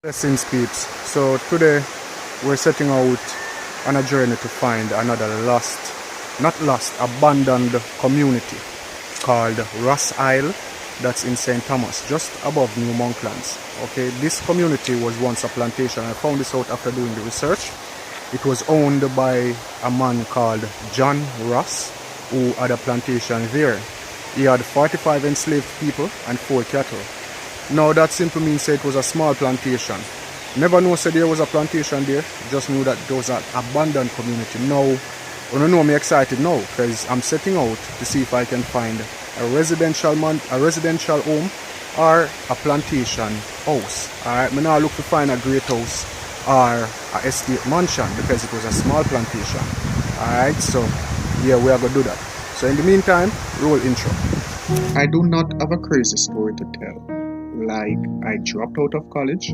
Blessings peeps. So today we're setting out on a journey to find another abandoned community called Ross Isle, that's in St Thomas, just above New Monklands. Okay, this community was once a plantation. I found this out after doing the research. It was owned by a man called John Ross, who had a plantation there. He had 45 enslaved people and 4 cattle. Now that simply means that it was a small plantation. Never know said there was a plantation there, just knew that there was an abandoned community. Now, I don't know, I'm excited now because I'm setting out to see if I can find a residential home or a plantation house. Alright, I'm now look to find a great house or an estate mansion because it was a small plantation. Alright, so yeah, we are going to do that. So in the meantime, roll intro. I do not have a crazy story to tell. Like I dropped out of college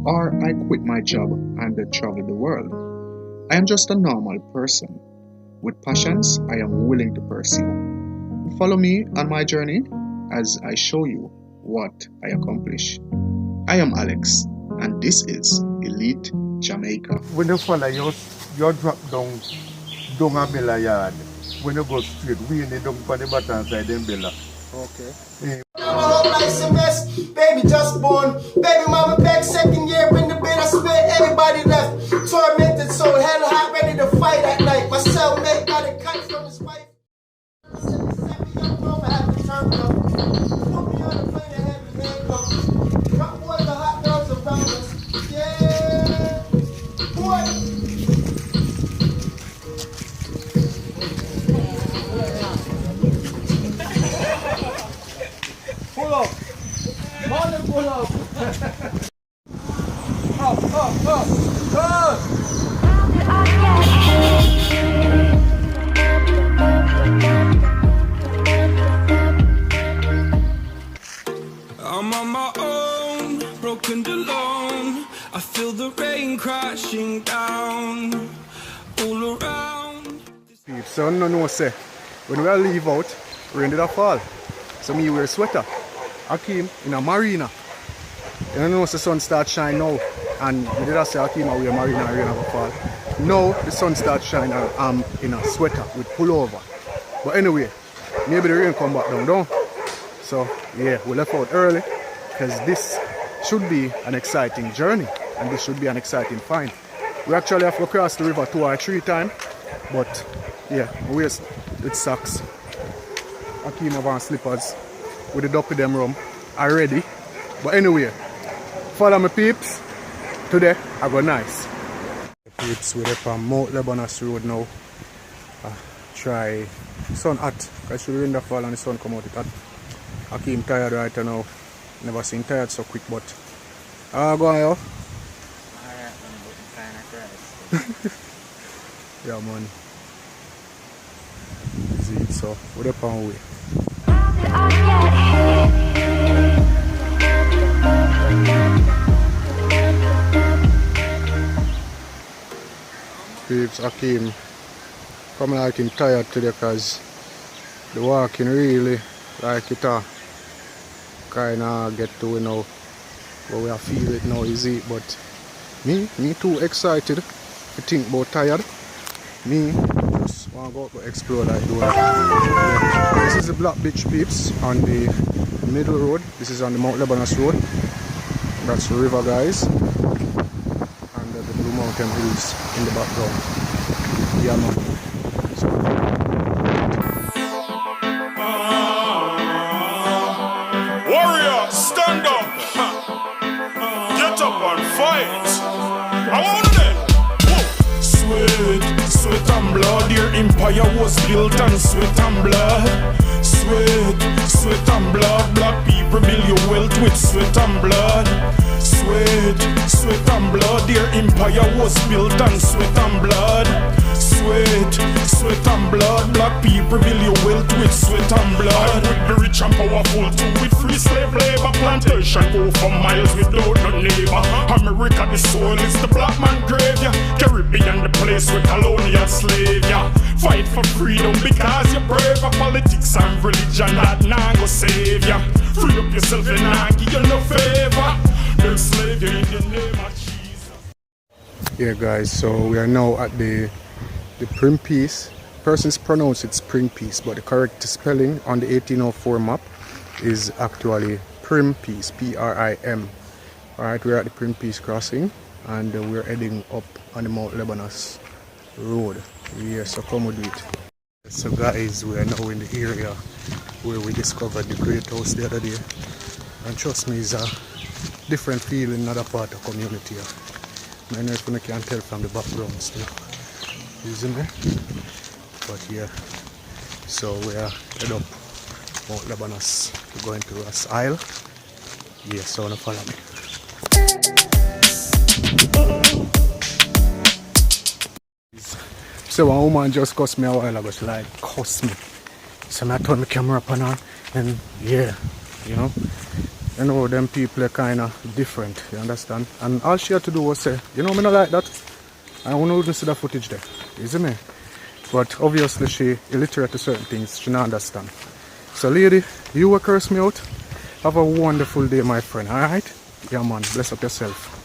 or I quit my job and traveled the world. I am just a normal person with passions I am willing to pursue. Follow me on my journey as I show you what I accomplish. I am Alex and this is Elite Jamaica. When you follow you drop down a Ville yard. When you go straight, we need down for the bottom side in Ville. Okay. Yeah. Baby just born, baby mama back second year in the bed. I swear everybody left, tormented, so hell hot, ready to fight at night. My cellmate got a cut from his wife. Pull up! Morning, pull up! Up! I'm on my own, broken alone. I feel the rain crashing down all around. Peeps, so no say, when we leave out, rain did a fall. So me wear a sweater. I came in a marina. You know the sun starts shine now. And we did say I came and wear a marina and rain have a fall. Now the sun starts shine and I'm in a sweater with pullover. But anyway, maybe the rain come back down. So yeah, we left out early because this should be an exciting journey and this should be an exciting find. We actually have to cross the river 2 or 3 times. But yeah, it sucks. I came over on slippers with the duppy them rum already. But anyway, follow me peeps. Today I go nice. The peeps we're up on Mount Lebanon's road now. Try sun hot. Because the rain fall and the sun come out it hot. I came tired right now. Never seen tired so quick but go on yo. Alright, I'm kinda crazy. Yeah man. Easy so we're up on way. Peeps, I came from like him tired today because the walking really like it kinda get to but we are feel it now easy but me too excited to think about tired. Me just want to go out to explore like the world. Yeah. This is the Black Beach peeps on the middle road. This is on the Mount Lebanon's road. That's the river guys. And the Blue Mountain Hills in the background. Yeah man. So, warrior, stand up! Get up and fight! I want it! Sweat and blood, your empire was built on sweat and blood. Sweat and blood, black people build your wealth with sweat and blood. Sweat and blood, your empire was built on sweat and blood. Sweat and blood, black people build your wealth with sweat and blood. With the rich and powerful too, with free slave labor, plantation go for miles without no neighbor. America the soil is the black man grave, yeah. Caribbean the place where colonial slave, yeah. Fight for freedom because you're brave. Politics and religion that now go save ya. Free up yourself and not give you no favor. They'll slave you in the name of Yeah guys, so we are now at the Prim Piece. Persons pronounce it Spring Piece, but the correct spelling on the 1804 map is actually Prim Piece, P-R-I-M. Alright, we're at the Prim Piece crossing and we're heading up on the Mount Lebanos road. Yeah, so come with it. So guys, we are now in the area where we discovered the Great House the other day. And trust me, it's a different feel in another part of the community. I don't know if you can tell from the background still. You see me? But yeah, so we are head up Mount Lebanos. We're going to Ross Isle. Yeah, so wanna follow me. So one woman just cussed me a while ago. She like cussed me. So I turned the camera up on her and yeah, you know them people are kind of different, you understand? And all she had to do was say, you know, me not like that. I wouldn't see the footage there, you see me? But obviously she illiterate to certain things, she don't understand. So lady, you will curse me out. Have a wonderful day, my friend, alright? Yeah man, bless up yourself.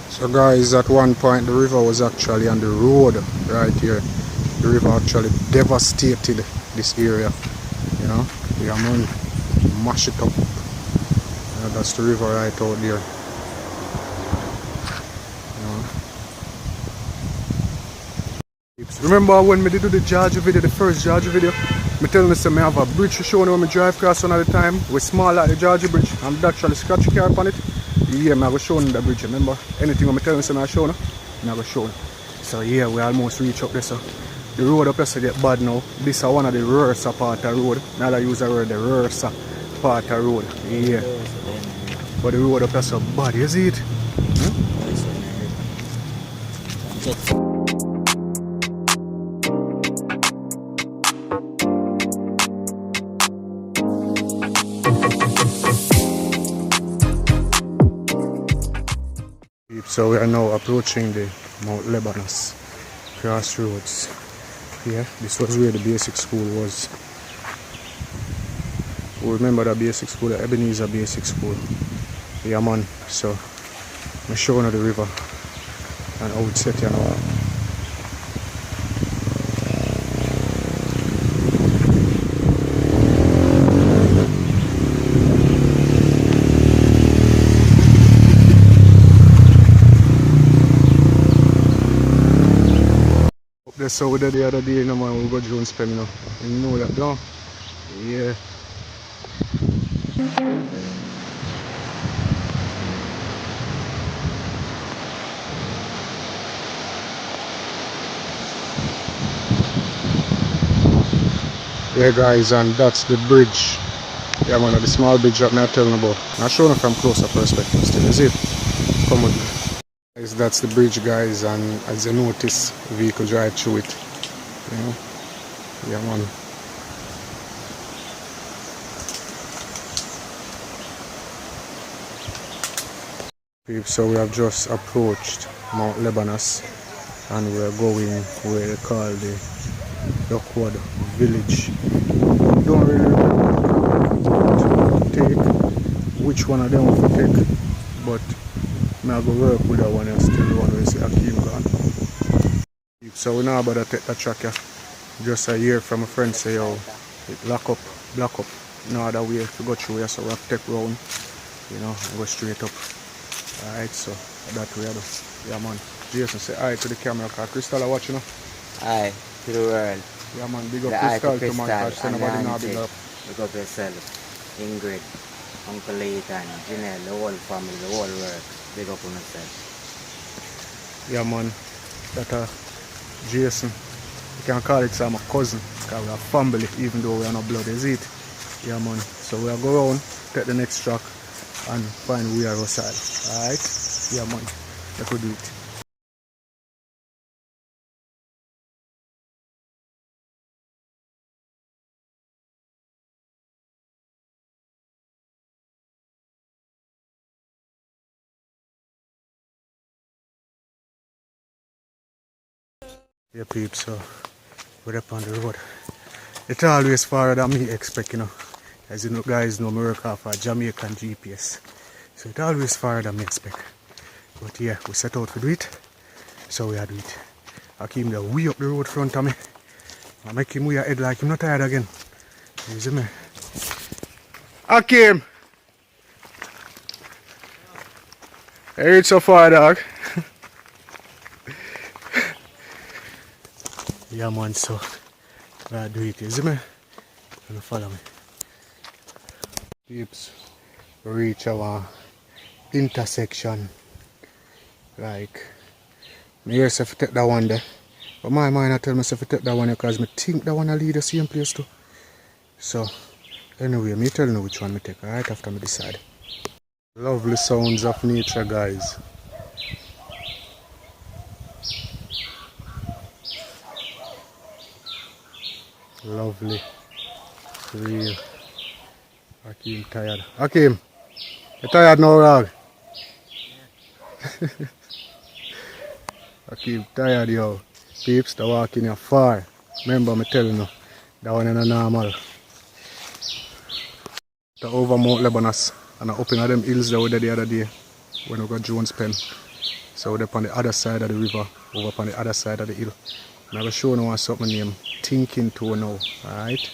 So guys, at one point the river was actually on the road right here. The river actually devastated this area, you know. Yeah man, mash it up. Yeah, that's the river right out there. You know. Remember when we did the Georgia video, the first Georgia video? Me tell me say me have a bridge to show you when me drive across one at a time. We small like the Georgia bridge and actually scratch car upon it. Yeah, I go show you the bridge, remember? Anything when I tell you say I show you, I go show you. So yeah, we almost reach up there. So the road up here get bad now. This is one of the worst part of the road. Now I use the word the worst part of the road. Yeah. But the road up here so bad, you see it? So we are now approaching the Mount Lebanos crossroads. Yeah, this was where the basic school was. We remember the basic school, the Ebenezer Basic School. Yeah man, so I'm showing you the river and how it's set here now. That's how we did the other day, you know, man, we go drone spend, you know. You know that, don't you? Yeah. Yeah guys, and that's the bridge. Yeah man, the small bridge that I'm telling you about. I'm showing you from closer perspective still, is it? Come with me. Guys, that's the bridge guys, and as you notice, vehicles drive through it. You know? Yeah man. So we have just approached Mount Lebanos and we are going where they call the Duckwood village. Don't really remember to take which one of them we take, but I go work with that one and still the one we see Akeem gone. So we now about to take that track here. Just a year from a friend say, yo, it block up. No other way to go through here, so we have to take round, you know, and go straight up. Alright, so that way I do. Yeah man. Jason say hi to the camera car. Crystal are watching, you know? Hi to the world. Yeah man, big up Crystal to man, because nobody know big up. Big up yourself. Ingrid, Uncle Leighton, Janelle, the whole family, the whole world. Big up on yourself. Yeah man, that Jason. You can call it some cousin, because we are family even though we are not blood, is it? Yeah man. So we'll go around, take the next track and find where our side. Alright? Yeah man. Let's go do it. Yeah peeps, so we're up on the road. It's always farther than me expect, you know. As you guys know, me work off a Jamaican GPS. So it's always farther than me expect. But yeah, we set out to do it. So we are do it. I keep the way up the road front of me. I make him way ahead like him not tired again. You see me? Hakim! Hey, reach so far, dog. Yeah, man, so I do it. You see me? And follow me. Peeps, reach our intersection. Like, me hear if I take that one there. But my mind I tell myself to take that one because I think that one will lead the same place too. So, anyway, me tell you which one I take, alright, after me decide. Lovely sounds of nature, guys. Lovely. Real. Hakim tired. Hakim, you tired now, dog? Hakim tired, yo. Peeps, the walking here far. Remember me telling you, that one is normal. The over Mount Lebanon and I open them hills that were there the other day when we got Jones Pen. So they're on the other side of the river, over on the other side of the hill. And I will show you something named Thinking Toe now. Alright?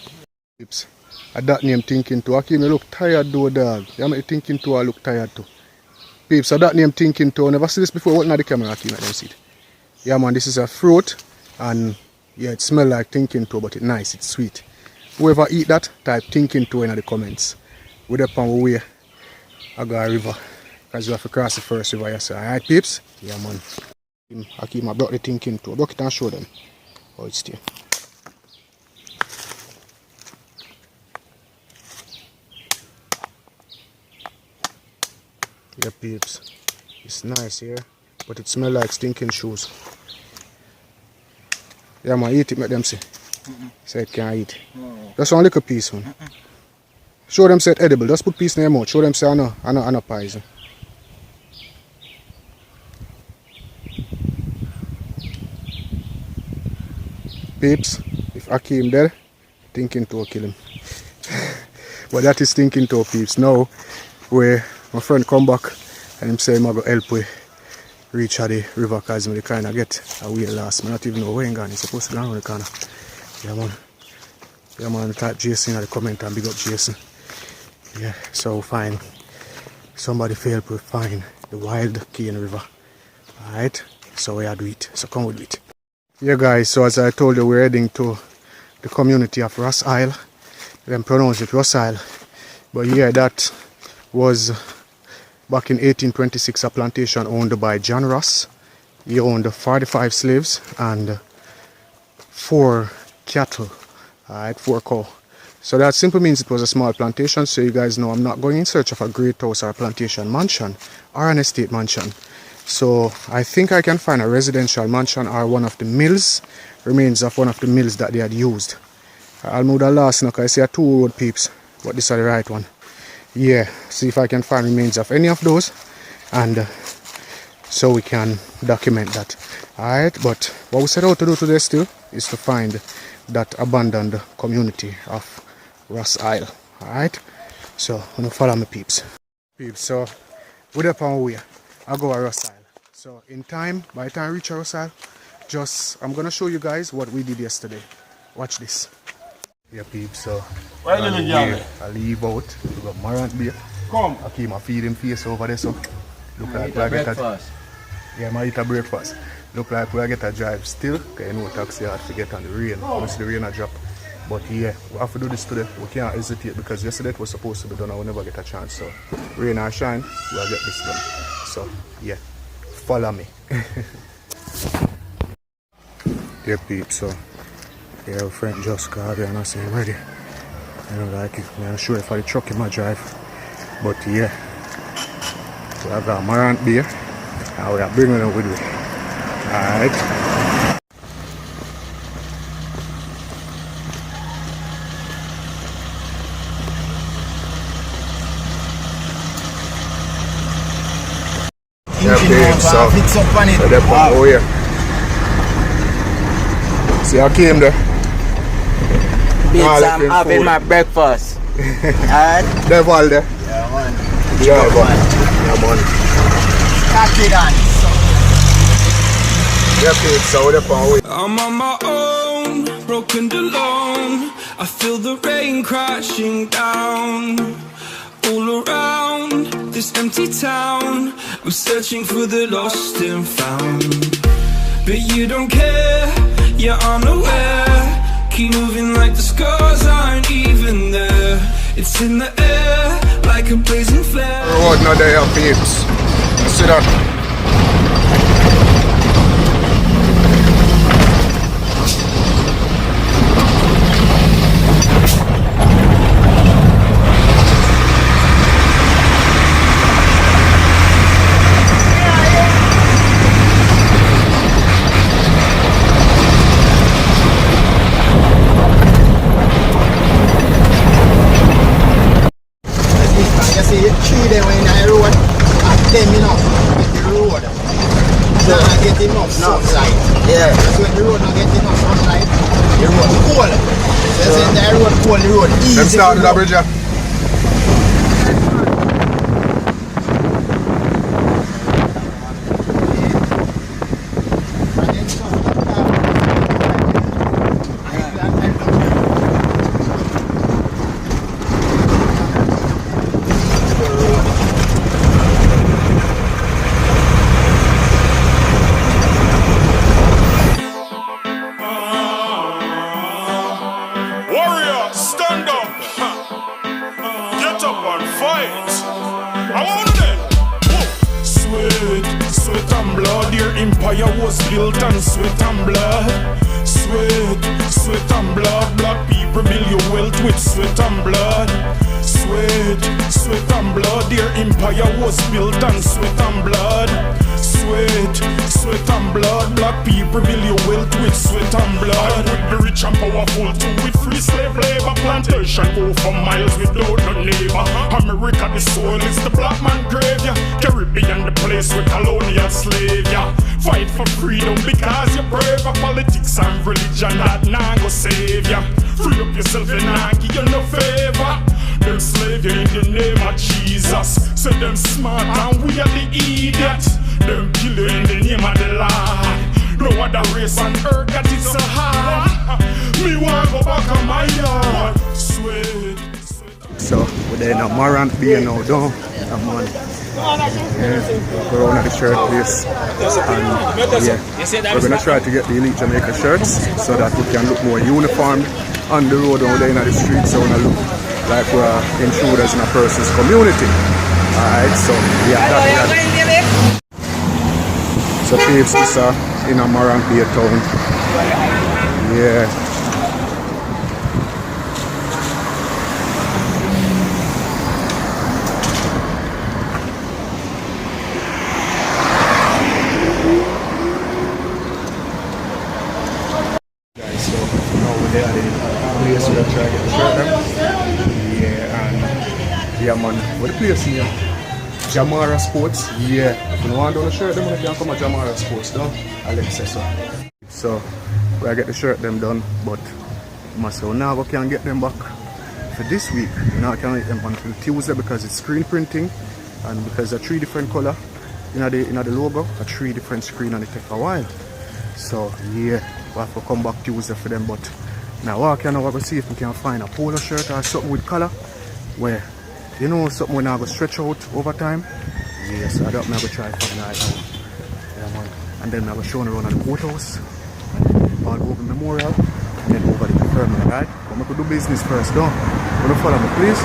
Peeps. At that name Thinking Toe. Hakim, you look tired though, dog. You make Thinking Toe I look tired too. Peeps, at that name Thinking Toe. Never see this before. What not the camera, Hakim? I don't see it. Yeah, man, this is a fruit. And yeah, it smells like Thinking Toe, but it's nice, it's sweet. Whoever eat that, type Thinking Toe in the comments. We're up on our way. I got a river. Because you have to cross the first river, you say. Alright, peeps? Yeah, man. Hakim, I brought the Thinking Toe. Broke it and show them how it's there. Yeah, peeps. It's nice here, but it smells like stinking shoes. Yeah, man, eat it, make them see. Say it can't eat. Just one little piece, man. Show them say it's edible. Just put piece in your mouth. Show them say I know poison. Peeps, if Hakim there, Thinking Toe kill him. But that is Thinking Toe, peeps. Now, where my friend come back and him say I'm going to help we reach the river because I kind of get a wheel lost. I not even know where I'm going. He's supposed to go around the corner. Yeah, man. Yeah, man. Type Jason in the comment and big up Jason. Yeah, so fine. Somebody failed to find the wild Cane River. Alright, so we are do it. So come with it. Yeah, guys, so as I told you, we're heading to the community of Ross Isle. Then pronounce it Ross Isle. But yeah, that was back in 1826 a plantation owned by John Ross. He owned 45 slaves and 4 cattle. Alright, 4 cow. So that simply means it was a small plantation. So you guys know I'm not going in search of a great house or a plantation mansion or an estate mansion. So I think I can find a residential mansion or one of the mills, remains of one of the mills that they had used. I'll move the last now because I see a 2 road, peeps, but this is the right one. Yeah, see if I can find remains of any of those, and so we can document that. Alright, but what we set out to do today still is to find that abandoned community of Ross Isle. Alright, so I'm gonna follow me, peeps. Peeps, so we're up on our way. I'll go to Ross Isle. So in time, by the time I reach Ross Isle, I'm gonna show you guys what we did yesterday. Watch this. Yeah, peeps, so I leave out. We got Morant Bay. Come. I keep my feeding face over there, so look like we get a yeah, I eat a breakfast. Look like we get a drive still, because you know taxi hard to get on the rain. Once the rain a drop. But yeah, we have to do this today. We can't hesitate because yesterday it was supposed to be done and we never get a chance. So rain or shine, we'll get this done. So yeah, follow me. Yeah, peeps, so yeah, our friend just got here and I say ready. I don't like it. I'm not sure if I truck in my drive. But yeah, we have a Morant Bay and we are bringing them with me. Alright. Yeah, so fix up on it. So they're over here. See, I came there. Babes, I'm looking having food. my breakfast. Alright? Devil there. Yeah, man. Yeah, man. Catch it on. Yeah, pizza with the pan with. I'm on my own, broken and alone. I feel the rain crashing down all around this empty town. I'm searching for the lost and found, but you don't care, you're unaware. Keep moving like the scars aren't even there. It's in the air like a blazing flare. Road not there, peeps. See that? You see, tree them in the road, at them enough, get the road. So not get enough sunlight. Yeah. So when the road not get enough sunlight, the road cold. So when the road cold, the road easy. Them start to the go. bridge. Yeah. And then some, Warrior, stand up. Get up and fight. I want them. Sweat and blood. Your empire was built on sweat and blood. Sweat and blood. Black people build your wealth with sweat and blood. Sweat and blood. Your empire was built on sweat and blood. Sweat and blood. Black people build your wealth with sweat and blood. With the rich and powerful too. With free slave labor plantation go for miles without no neighbor. America the soil is the black man grave. Yeah. Caribbean the place with colonial slave. Yeah. Fight for freedom because you're brave. Politics and religion that nah go save ya. Free up yourself and nah give you no favor. Them slave you in the name of Jesus. Say them smart and we are the idiot. Them kill you in the name of the Lord. No other race on earth that is so hard. Me want go back on my yard. Sweat. So we're there in a Morant Bay now, don't man. Yeah, we're on the shirt place, and yeah, we're gonna try to get the Elite Jamaica shirts so that we can look more uniformed on the road when we're there in the street, so we look like we're intruders in a person's community. Alright, so yeah, that's so peeps, this in a Morant Bay town. Yeah. So now we're there at the place where I try to get the shirt them. Yeah, and yeah man, what the place here? Jamara Sports. Yeah, if you want to do the shirt them, you can come at Jamara Sports, don't Alex says so. So we get the shirt them done, but so now we can get them back for this week. Now I can't get them until Tuesday because it's screen printing, and because they're 3 different color in the logo, a 3 different screen, and it take a while. So yeah, we have to come back Tuesday for them, but now I can go see if we can find a polo shirt or something with color where, you know, something we're not going to stretch out over time. Yes, I don't know, I'm going to try to find that out. Yeah, man. And then I'm going to show around at the courthouse, all over Memorial, and then over the infirmary, right? But we could do business first, though. You want to follow me, please?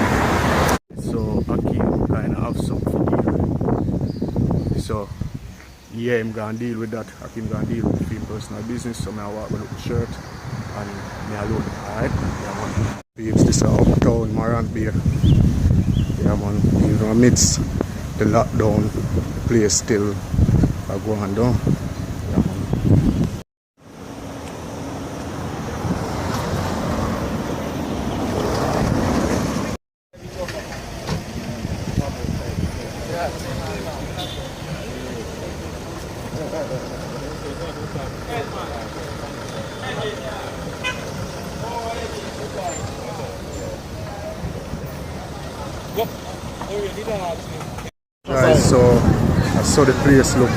So, Akeem kind of have something here. So, yeah, I'm going to deal with that. Akeem going to deal with the personal business, so I walk with the shirt and me alone, alright? Yeah, man. This is uptown Morant Bay. Yeah, man, in the midst the lockdown, the place still going down. Yeah, man. Guys, so I saw the place look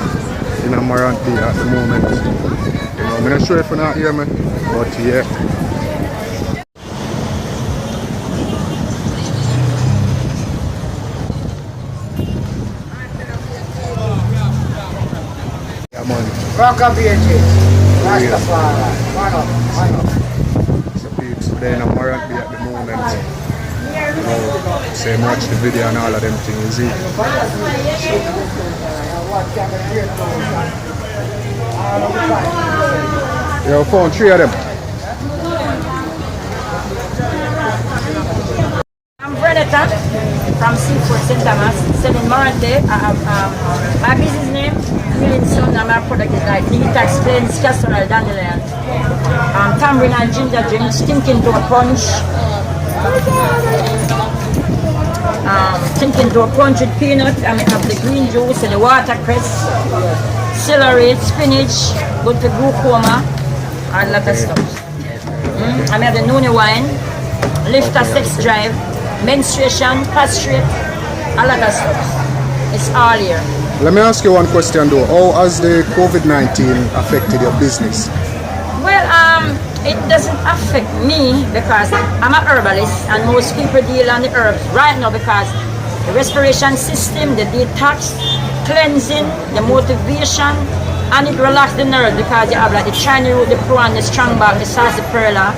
in a Morant Bay at the moment. You know, I'm not sure if you're not hear me, but yeah. Yeah, man. Rock up here, Rastafari. Man up. So peeps, we're in a Morant Bay at the moment. You know, same watch the video and all of them things, you see. Yo, found 3 of them. I'm Renata from St Thomas, selling Morant Bay. My business name, Williamson, and my product is like detox blends, castor oil, dandelion, tamarind and ginger drink, stinking to a punch. Thinking to a punch with peanut. I mean, have the green juice and the watercress, celery, spinach, good for glaucoma, and a lot of stuff. I have the Nuni wine, lifter, sex drive, menstruation, prostrate, a lot of stuff. It's all here. Let me ask you one question though. How has the COVID-19 affected your business? Well, it doesn't affect me because I'm a herbalist and most people deal on the herbs right now because the respiration system, the detox, cleansing, the motivation, and it relaxes the nerve because you have like the Chinese root, the prawn, the strong bark, the sarsaparilla,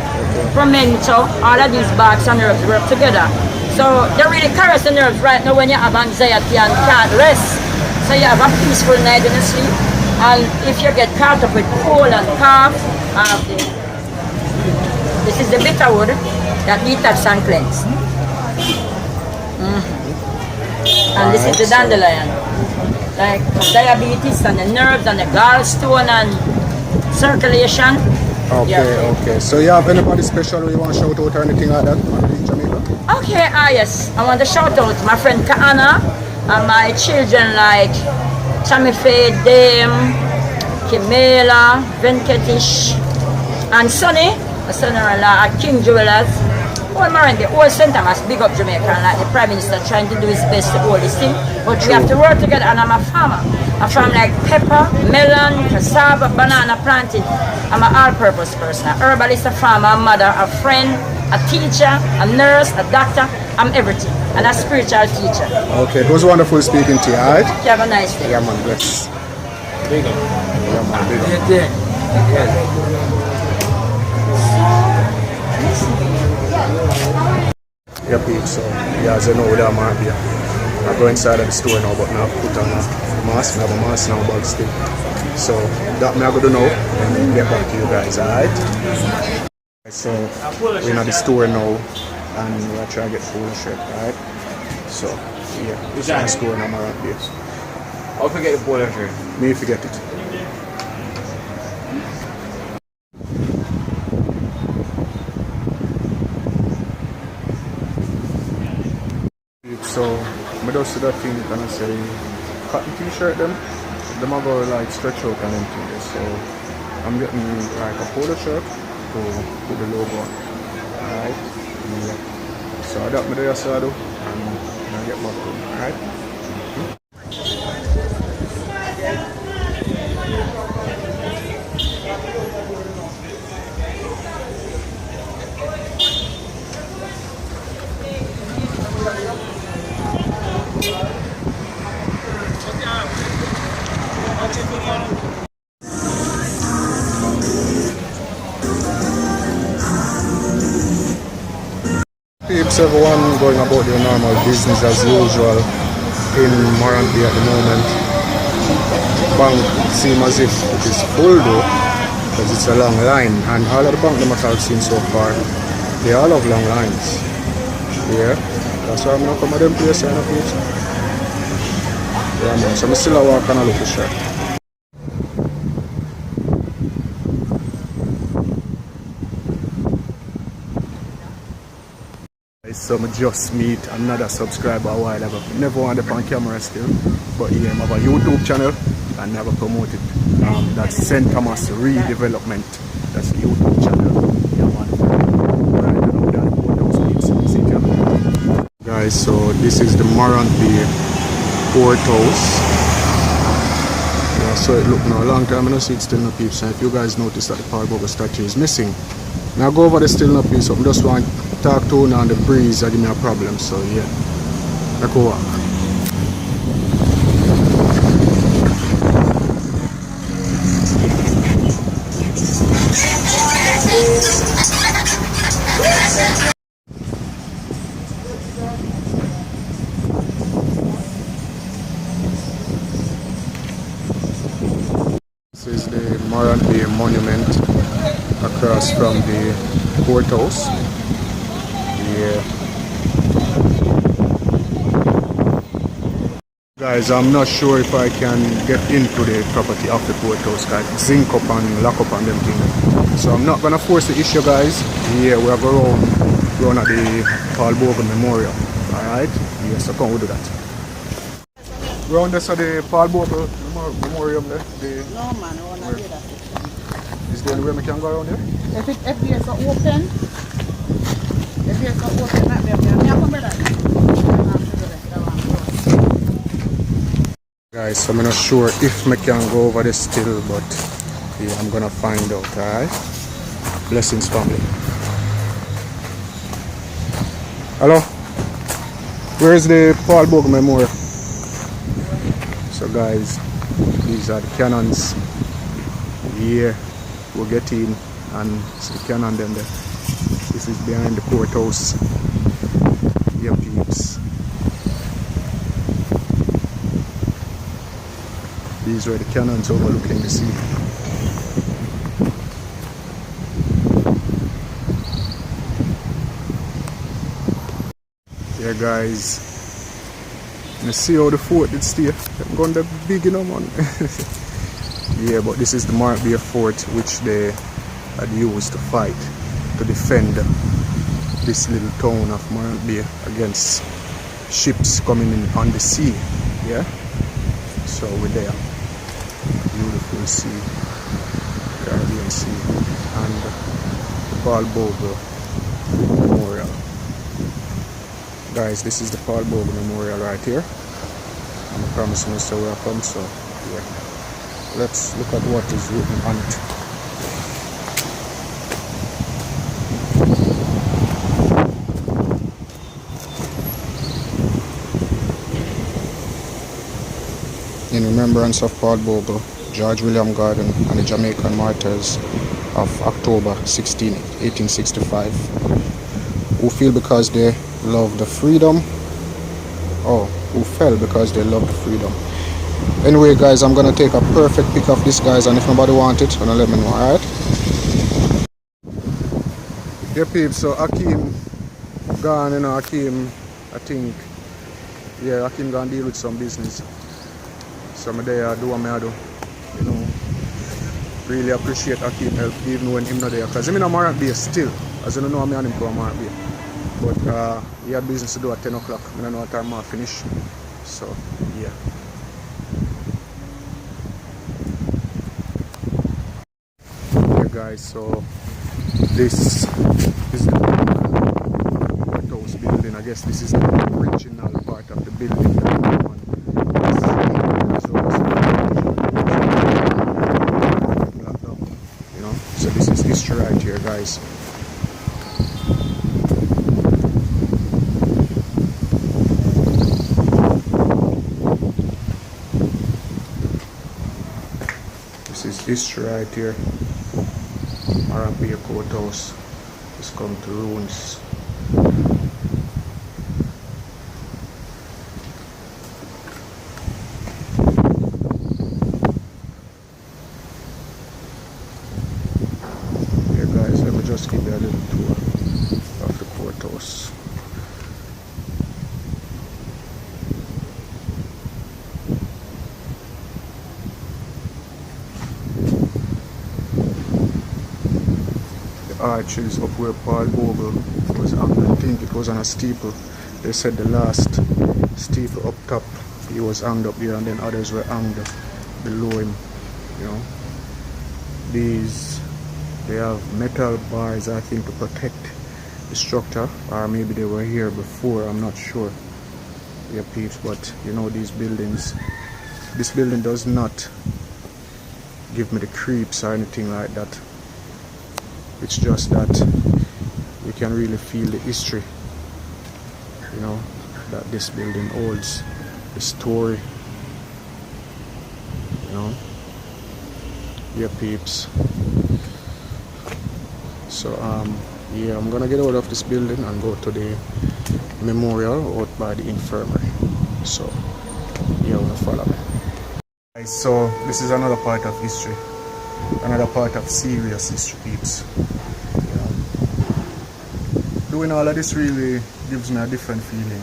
pimento, all of these barks and herbs work together. So they really caress the nerves right now when you have anxiety and can't rest. So you have a peaceful night in the sleep. And if you get caught up with cold and cough, this is the bitter wood that detox and cleanse. And this is the dandelion. Like diabetes and the nerves and the gallstone and circulation. Okay, yeah. Okay. So you have anybody special you want to shout out or anything like that on Jamaica? Okay, yes. I want to shout out my friend Kaana and my children like Chamife, Dame, Kimela, Venkatish, and Sonny, my son-in-law at King Jewelers. All Morant Bay, all St Thomas, big up Jamaica, and like the Prime Minister trying to do his best to hold this thing. But we have to work together, and I'm a farmer. I farm like pepper, melon, cassava, banana planting. I'm an all-purpose person. A herbalist, a farmer, a mother, a friend, a teacher, a nurse, a doctor. I'm everything, and a spiritual teacher. Okay, it was wonderful speaking to you, alright? You have a nice day. Yeah, man, bless. Big up. Yeah, man, big up. Yeah, people, so yeah, as you know, with that man here, I go inside of the store now, but now I put on a mask, I have a mask now about still. So that me I go to know and get back to you guys, alright? So we're in the store now and we're trying to get full shirt, alright? So yeah, it's in the store now, Morant Bay. I'll forget the polo shirt. Me forget it. So I just see that thing and I say cotton t-shirt them are go like stretch out and everything. So I'm getting like a polo shirt to put the logo on. Alright? Yeah. So I got me there so I do and I get back home. Alright? Peeps, everyone going about their normal business as usual in Morant Bay at the moment. Bank seems as if it is full though, because it's a long line, and all of the bank them I've seen so far, they all have long lines. Yeah, that's why I'm not coming to them place here, peeps. Yeah man, so I'm still a walk and a look for shirt. So I just meet another subscriber a while ago. Never want to on camera still, but yeah, I have a YouTube channel and never promote it. That's St Thomas Redevelopment. That's the YouTube channel. Yeah man. Right, you know that. What those peeps see channel. Guys, guys, so this is the Morant Bay courthouse. Yeah, so it look now a long time I don't see it still no peeps, and if you guys notice that the Paul Bogle statue is missing. Now go over the still no peeps, so I just want to talk to you on the breeze that give me a problem, so yeah. Let's go walk. This is the Morant Bay monument across from the courthouse. Yeah. Guys, I'm not sure if I can get into the property of the courthouse, guys. Zinc up and lock up on them things. So I'm not gonna force the issue, guys. Yeah, we're going around at the Paul Bogle Memorial. Alright? Yeah, so come we do that. Round this the Paul Bogle Memorial there. No man, I wanna do that. Is there anywhere we can go around there? If it's open, not there, me come with that. Guys, so I'm not sure if I can go over this still, but yeah, I'm gonna find out, alright? Blessings, family. Hello? Where is the Paul Bogle Memorial? So guys, these are the cannons. Yeah, we'll get in and see the cannon them there. This is behind the courthouse. Yeah, peeps. These were the cannons overlooking the sea. Yeah, guys. You see how the fort did stay. They've gone there big, you know, man. Yeah, but this is the Morant Bay fort which they had used to fight, to defend this little town of Morant Bay against ships coming in on the sea. Yeah, so we're there. Beautiful sea, Caribbean Sea, and the Paul Bogle Memorial. Guys, this is the Paul Bogle Memorial right here. I'm promising you so where I come, so yeah. Let's look at what is written on it. In remembrance of Paul Bogle, George William Gordon and the Jamaican martyrs of October 16, 1865, who fell because they loved the freedom, who fell because they loved freedom. Anyway, guys, I'm gonna take a perfect pic of this, guys, and if nobody wants it, gonna let me know, alright? Yeah, peeps, so Akeem gone, you know, Akeem, I think, yeah, Akeem gonna deal with some business. So I'm there, do what I do, you know. Really appreciate Akeem help, even when him not there, because I'm in a Morant Bay still, as you know, I'm in a Morant Bay. But he had business to do at 10 o'clock, I don't know what time I finish, so, yeah. Guys, so this is the courthouse building. I guess this is the original part of the building that we want. You know, so this is history right here, guys. This is history right here. Morant Bay courthouse has come to ruins. Yeah, guys, let me just give you a little tour of the courthouse. Arches up where Paul Bogle was hung. I think it was on a steeple. They said the last steeple up top, he was hanged up there, and then others were hanged below him, you know. These, they have metal bars, I think, to protect structure, or maybe they were here before, I'm not sure. Yeah, peeps, but you know, these buildings, this building does not give me the creeps or anything like that. It's just that you can really feel the history, you know, that this building holds, the story, you know. Yeah, peeps. So yeah, I'm gonna get out of this building and go to the memorial out by the infirmary. So yeah, wanna follow me. Guys, so this is another part of history, another part of serious history, peeps. Yeah. Doing all of this really gives me a different feeling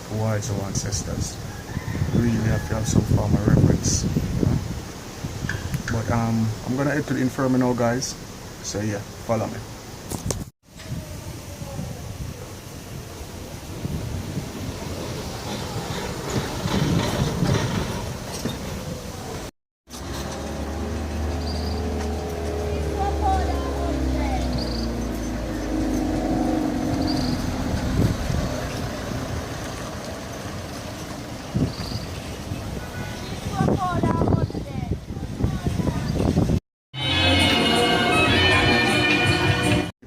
towards our ancestors. Really have to have some form of reverence, you know? But I'm gonna head to the infirmary now, guys. So yeah, follow me.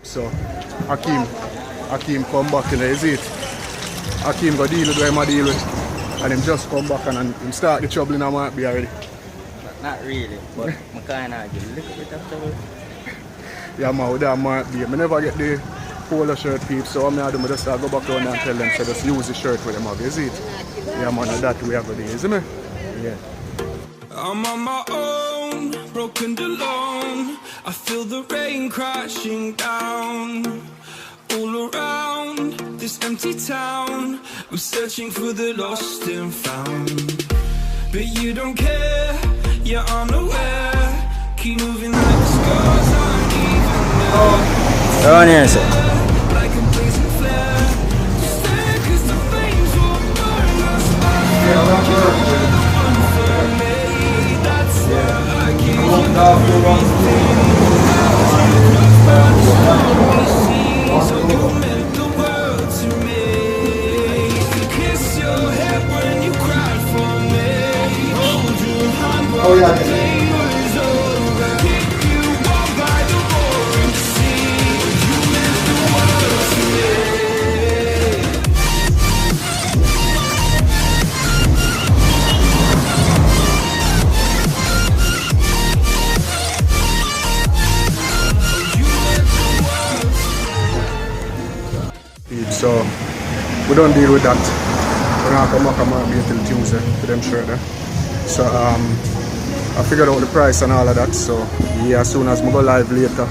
So Hakeem come back, you know, is it? Hakeem go deal with what him a deal with. And him just come back and him start the trouble in a Morant Bay already. Not really, but I kind of get a little bit of trouble. Yeah, man, with that Morant Bay. I never get the polo shirt, peeps, so what I do, I just go back down and tell them, so just use the shirt with them up, is it? Yeah, man, and that we have to do, isn't it? Yeah. I'm on my own, broken and alone. I feel the rain crashing down all around this empty town. I'm searching for the lost and found, but you don't care, you're unaware. Keep moving like the scars aren't even there. Go on here, sir. Like a blazing flare, stay 'cause the flames will burn us out. Oh yeah. So we don't deal with that. We're not come back and be until Tuesday for them shirt there. So I figured out the price and all of that. So yeah, as soon as we go live later.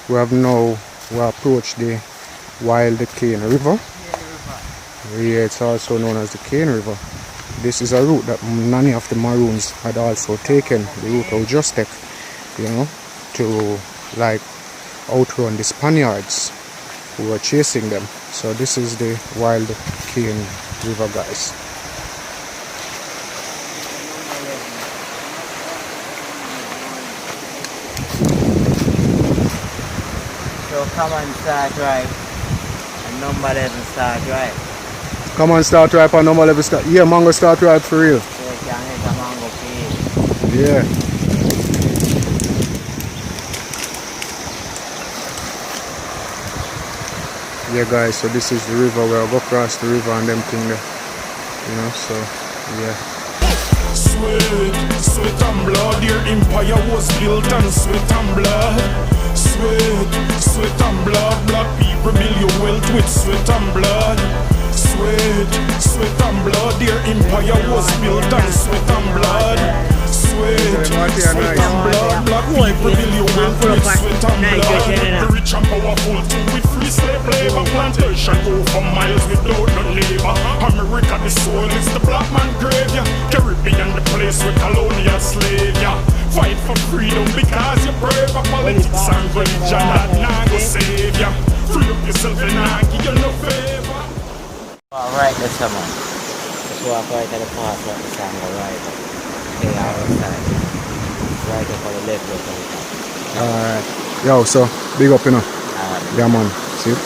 We have now approached the Wild Cane River. Yeah, it's also known as the Cane River. This is a route that many of the Maroons had also taken, the route of just take, you know, to like outrun the Spaniards who were chasing them. So this is the Wild Cane River, guys. So come and start right, and number 11 start right. Come on, start ripe and number 11 start. Yeah, mango start ripe for real. So you can hit a mango page. Yeah. Yeah guys, so this is the river where I go across the river and them thing there. You know, so yeah. Sweat and blood, your empire was built on sweat and blood. Sweat and blood, black people build your wealth with sweat and blood. Sweat and blood, your empire was built on sweat and blood. Sweat and blood, black people build your wealth with sweat and blood. The rich and powerful too, with free slave labor. Plantation go for miles without no neighbor. America the soil is the black man grave, yeah. Caribbean the place where colonial slave, yeah. Fight for freedom because you're brave. Politics and religion not go save ya. Free up yourself and not give you no favor. Alright, that's the man. Just walk right at the path of the sun, right? Okay, outside. Right up on the left, right on the top. Alright. Yo, so big up, you know. Yeah man, see?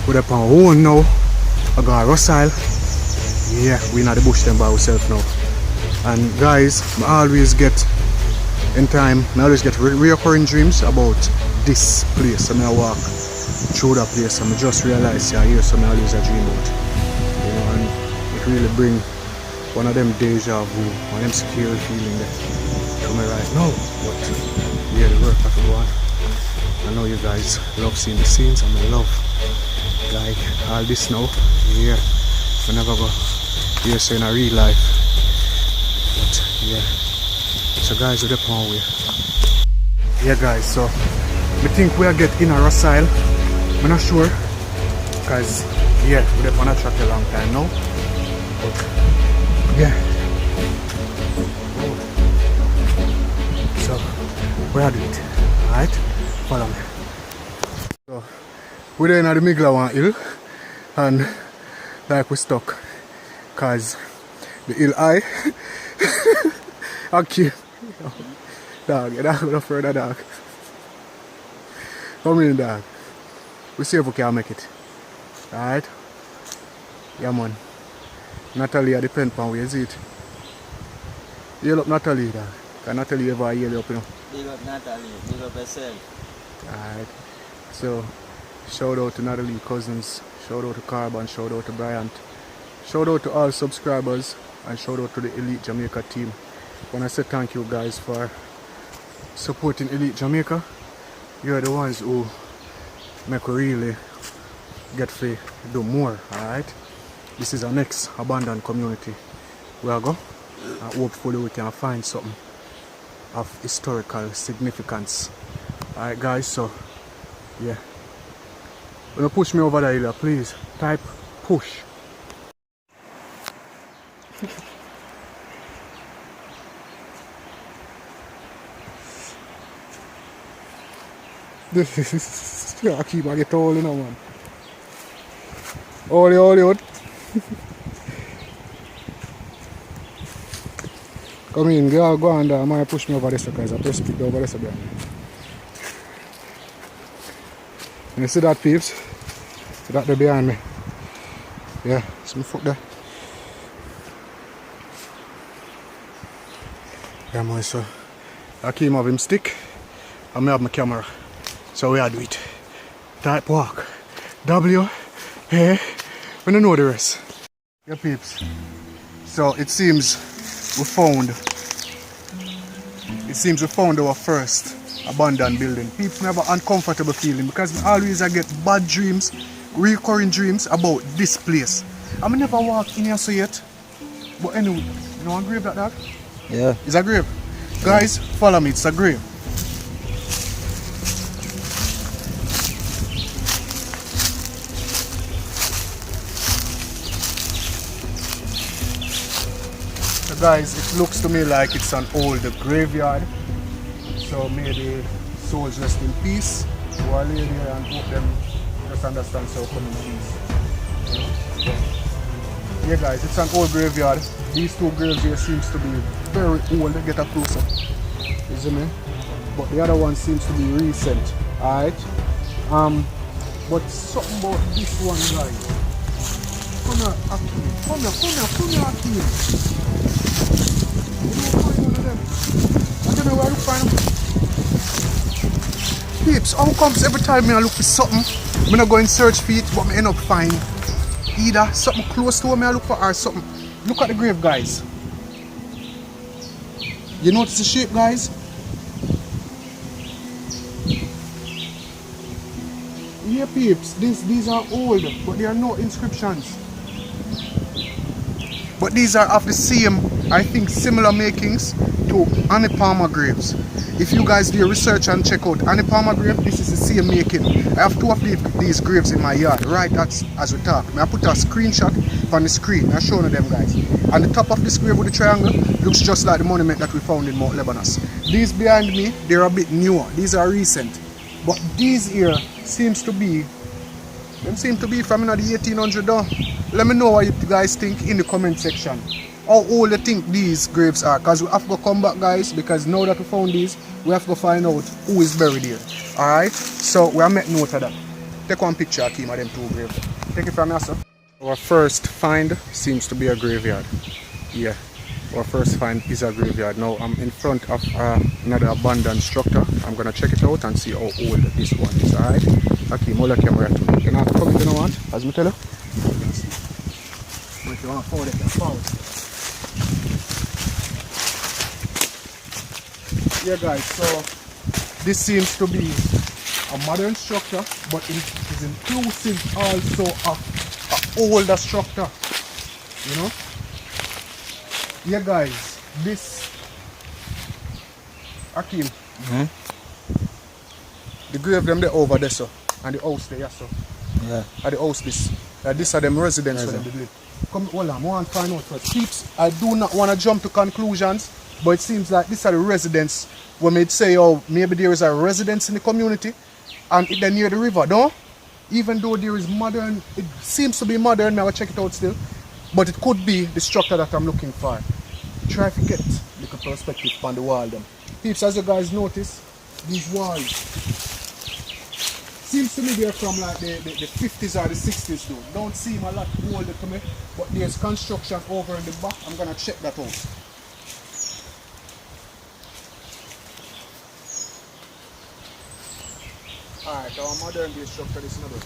We're up on one now. I got a Russell. Yeah, we in the bush them by ourselves now. And guys, I always get in time, I always get reoccurring dreams about this place. I mean, I walk through that place and I just realize yeah, here's something I always a dream about. You know, and it really bring one of them deja vu, one of them scary feeling there to me right now. But yeah, the work have to go on. I know you guys love seeing the scenes and I love like all this now. Yeah, we never go here so in a real life. But yeah, so guys we're up on way. Yeah guys, so we think we'll get in a Russell. I'm not sure because yeah, we're up on a track a long time now. But yeah, so we'll do it. Alright, follow me. So we're in the middle of one hill and like we're stuck because the hill high. Okay. Dog, you're not going further, dog. Come in, dog. We see if we can make it. Alright? Yeah, man. Natalie at the pen pan, where is it? Yell up Natalie, dog. Can Natalie ever yell up, you know? Big up Natalie, big up yourself. Alright. So, shout out to Natalie Cousins, shout out to Carbon, shout out to Bryant, shout out to all subscribers, and shout out to the Elite Jamaica team. I want to say thank you guys for supporting Elite Jamaica. You're the ones who make we really get to do more, alright? This is our next abandoned community. We'll go and hopefully we can find something of historical significance. Alright guys, so yeah. When you push me over the hill, please type push. This is I keep I get all in now, man. Hold it. Come in, girl, go on there. I might push me over this because I press speed over this again. You see that, peeps? See that there behind me? Yeah, it's my foot there. Yeah, man, so I came have him stick and I have my camera. So we are do it. Type walk. W. Hey. We don't know the rest. Yeah, peeps. So it seems we found our first abandoned building. People never uncomfortable feeling because I always get bad dreams, recurring dreams about this place. I never walked in here so yet. But anyway, you know a grave like that? Yeah. It's a grave. Guys, follow me, it's a grave. So guys, it looks to me like it's an old graveyard. So may the souls rest in peace. Who are laid here and hope them just understand so come in peace. Yeah guys, it's an old graveyard. These two graves here seems to be very old. Get a closer. You see me? But the other one seems to be recent. Alright? But something about this one, guys. Come here, Akeem. Come here, Akeem. You don't find one of them. I don't know where to find them. Peeps, how comes every time I look for something, I'm not going search for it, but I end up find either something close to what I look for or something. Look at the grave, guys. You notice the shape, guys? Yeah, peeps, these are old, but there are no inscriptions. But these are of the same, I think, similar makings to Annie Palmer graves. If you guys do your research and check out Annie Palmer grave, this is the same making. I have two of these graves in my yard, right as we talk. I put a screenshot on the screen. I'm showing them, guys. And the top of this grave with the triangle looks just like the monument that we found in Mount Lebanon. These behind me, they're a bit newer. These are recent. But these here seem to be from the 1800s though. Let me know what you guys think in the comment section. How old you think these graves are, because we have to come back, guys, because now that we found these, we have to find out who is buried here. Alright, so we have made note of that. Take one picture, Akeem, of them two graves. Take it from here, sir. Our first find seems to be a graveyard. Yeah, our first find is a graveyard. Now I'm in front of another abandoned structure. I'm gonna check it out and see how old this one is. Alright, Akeem, hold the camera to me. You know, come if you don't want, as me tell you. If you want to forward it, you can forward. Yeah guys, so this seems to be a modern structure, but it is inclusive also of an older structure, you know. Yeah guys, this Akeem, the grave them there over there, so, and the house there, so. Yeah. And the house this are them residents where they live. Come, hold on, I want to find out first. Peeps, I do not want to jump to conclusions, but it seems like these are the residents where they'd say, oh, maybe there is a residence in the community and they're near the river, no? Even though there is modern, it seems to be modern, I will check it out still, but it could be the structure that I'm looking for. Try to get a little perspective on the wall then. Peeps, as you guys notice, these walls, seems to me they're from like the 50s or the 60s though. Don't seem a lot older to me, but there's construction over in the back. I'm gonna check that out. Alright, our modern day structure is another.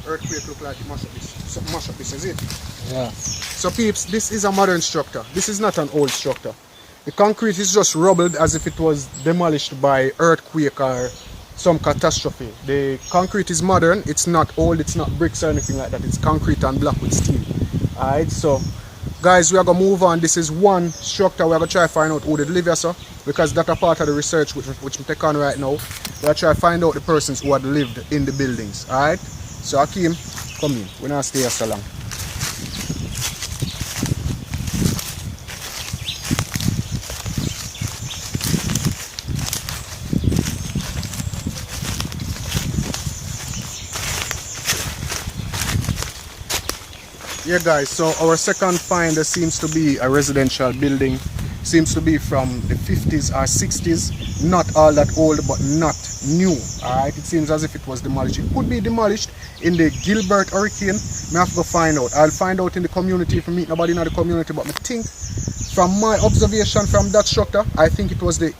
Earthquake look like it mash up this. Something mash up this, is it? Yeah. So peeps, this is a modern structure. This is not an old structure. The concrete is just rubbled as if it was demolished by earthquake or some catastrophe. The concrete is modern, it's not old, it's not bricks or anything like that, it's concrete and block with steel. Alright, so guys, we are gonna move on. This is one structure we are gonna try to find out who did live here, so, because that's a part of the research which we take on right now. We are trying to find out the persons who had lived in the buildings. Alright, so Akeem, come in, we're not stay here so long. Yeah guys, so our second finder seems to be a residential building. Seems to be from the 50s or 60s. Not all that old, but not new. Alright, it seems as if it was demolished. It could be demolished in the Gilbert hurricane. I have to go find out. I'll find out in the community if I meet nobody in the community, but I think from my observation from that structure, I think it was the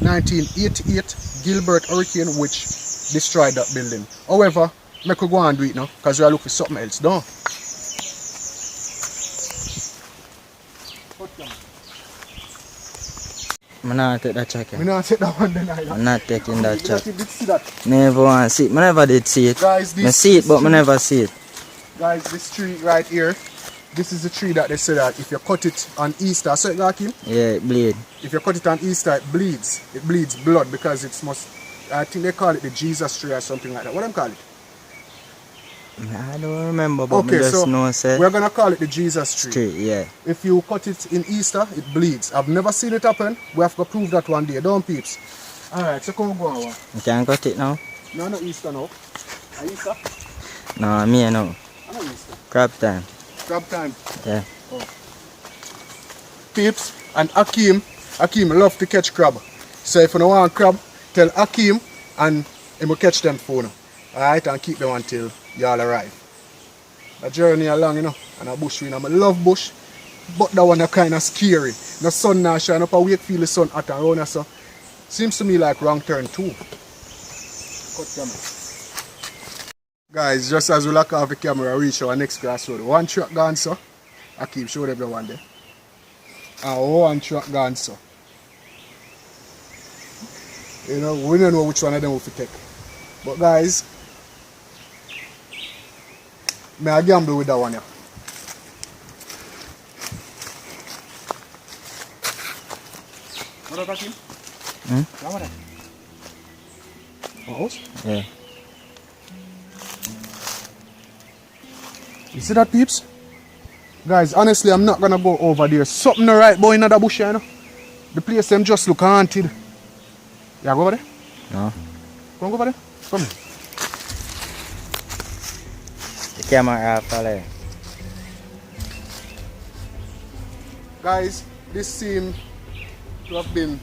1988 Gilbert hurricane which destroyed that building. However, I could go and do it now because we are looking for something else, don't? I'm not take that check. I'm not take that one then either. I'm not taking that check. Did you see that? Never want to see it. I never did see it. Guys, I see it, but I never see it. Guys, this tree right here, this is the tree that they say that if you cut it on Easter, so it like him? Yeah, it bleeds. If you cut it on Easter, it bleeds. It bleeds blood because it's must, I think they call it the Jesus tree or something like that. What do they call it? I don't remember, but okay, I just so know say we're gonna call it the Jesus tree. Yeah. If you cut it in Easter, it bleeds. I've never seen it happen. We have to prove that one day, don't peeps? Alright, so come go on. You can cut it now? No, not Easter now. Are Easter? No, me no. I know Easter. Crab time. Grab time. Yeah. Peeps and Akeem love to catch crab. So if you don't want crab, tell Akeem and he will catch them for you. Alright, and keep them until y'all arrive. The journey along, you know, and a bush, you know, I love bush, but that one is kind of scary. The sun now shine up, I wake feel the sun hot around us, so seems to me like wrong turn too. Cut camera. Guys, just as we lock off the camera, reach our next crossroad. One truck gone, so I keep showing everyone there. And one truck gone, so. You know, we don't know which one of them we take. But guys, I gamble with that one, yeah. What about him? What house? Yeah. You see that, peeps? Guys, honestly, I'm not gonna go over there. Something not right boy in the bush, you know? The place them just look haunted. Yeah, go over there? No. Come over there. Come here. The camera fella. Guys, this seems to have been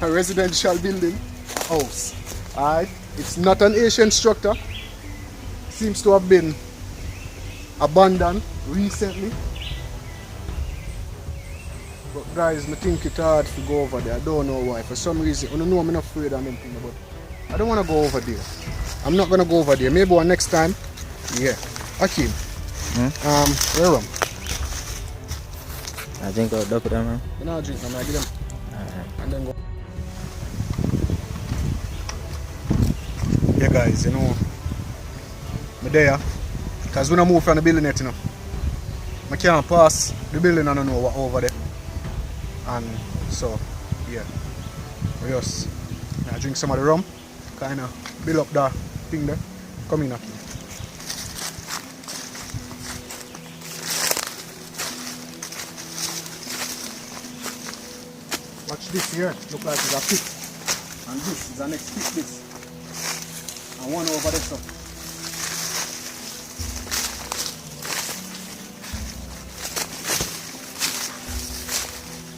a residential building, a house. Alright? It's not an ancient structure. Seems to have been abandoned recently. But guys, I think it's hard to go over there. I don't know why. For some reason, I don't know, I'm not afraid of anything, but I don't want to go over there. I'm not going to go over there. Maybe one next time. Yeah. Akeem. Where rum? I think I'll duck them, man. You know, I drink them, I give them. And then go. Yeah, guys, you know, I'm there because when I move from the building yet, you know, I can't pass the building and I don't know what over there. And so, yeah, we just drink some of the rum, kind of build up that thing there. Come in, Akeem. Watch this here, look like it's a pit. And this is the next pit, this. And one over there, so.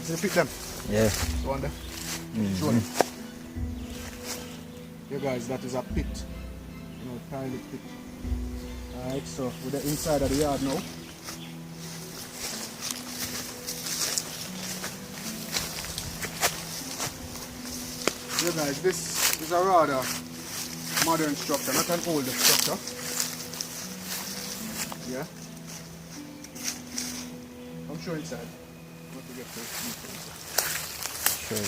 See the pit them? Yeah. The one there? Show them. Yeah guys, that is a pit. You know, tiny pit. Alright, so we're the inside of the yard now. Yeah guys, this is a rather modern structure, not an older structure. Yeah. Come show inside. Not to get Sure.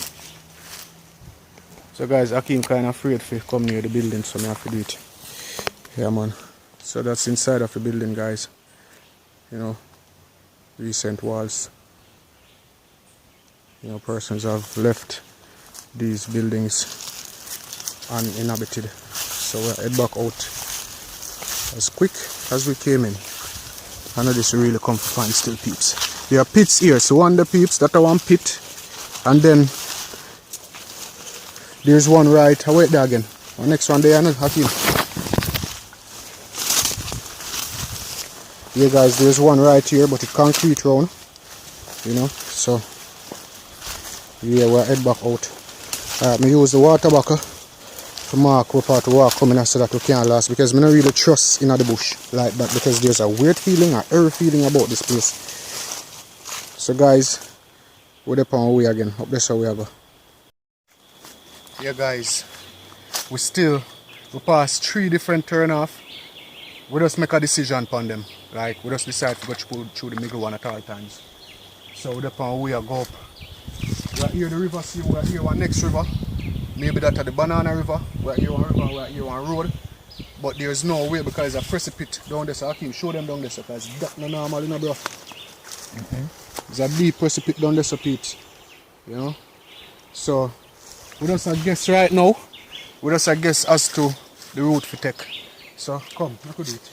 So guys, Akeem kind of afraid to come near the building, so I have to do it. Yeah man. So that's inside of the building, guys. You know, recent walls. You know, persons have left these buildings uninhabited, so we'll head back out as quick as we came in. I know this really come for find still peeps. There are pits here, so one the peeps, that are one pit, and then there's one right away there again. The next one there, Hakeem. Yeah guys, there's one right here, but it's concrete round, you know, so yeah, we'll head back out. Alright, I use the water bucket to mark what part of walk coming so that we can't last, because I don't really trust in the bush like that, because there's a weird feeling, an eerie feeling about this place. So guys, we're up on our way again. Up this how we go. Yeah guys, we passed 3 different turn-off. We just make a decision upon them. Like, we just decide to go through the middle one at all times. So we're up on our way to go up. We're here the river, see, we're here one next river. Maybe that at the Banana River. We're here one river, we're here one road. But there's no way because it's a precipice down there. So I can show them down there, so because that's not normal, you know, bro. It's a deep precipice down there, so peeps. You know? So we just guess right now. We just guess as to the route to take. So come, I could do it.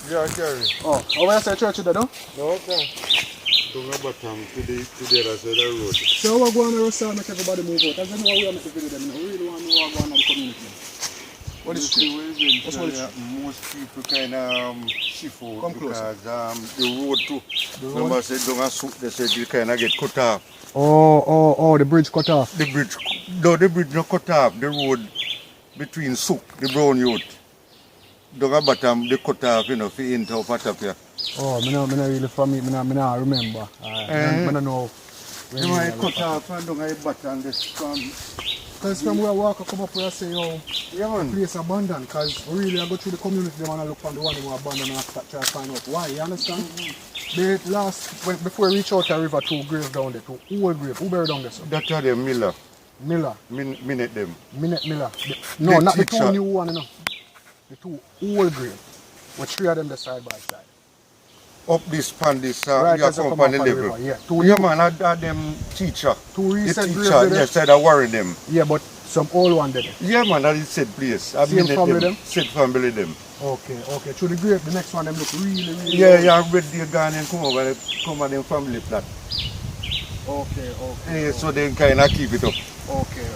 Yeah, carry. Oh, how are you say church there, no? No, okay. Don't go bottom to the other side of the road. So we're going to Rosa make everybody move out. As I know we are making video them. I really want to know what's going on in the community. What is true? That's what it's most people kind of shift out Come because the road too. Remember said don't soup, they said you kind of get cut off. Oh, the bridge cut off. The bridge not cut off. The road between Souk, the brown youth. Down at bottom, they cut off, you know, for into part of here. Oh, I not really familiar. I not remember. I don't know. You might cut off and down at bottom, this from... Because from where I walk, I come up here and say, oh, Yeah, man. the place abandoned. Because really, I go through the community, they want to look for the one who abandoned and try to find out why. You understand? They before we reach out to the river, 2 graves down there, 2 old graves. Who buried down there, sir? That's how they Miller. Miller. Minute them. Miller. The Not the teacher. 2 new ones, no. The 2 old graves. With 3 of them there side by side. Up this pan, this, Right, you as you come come up on up the on the level. river, yeah. Yeah, man, I them teacher. 2 The recent teacher, graves there. they said I worry them. Yeah, but some old one there. Yeah, man, that is said place. I Same family them? Said family them. Okay. Through the grave, the next one them look really old. Yeah, I read the gun and come over, come on them family plot. Okay. So they kind of keep it up. Okay.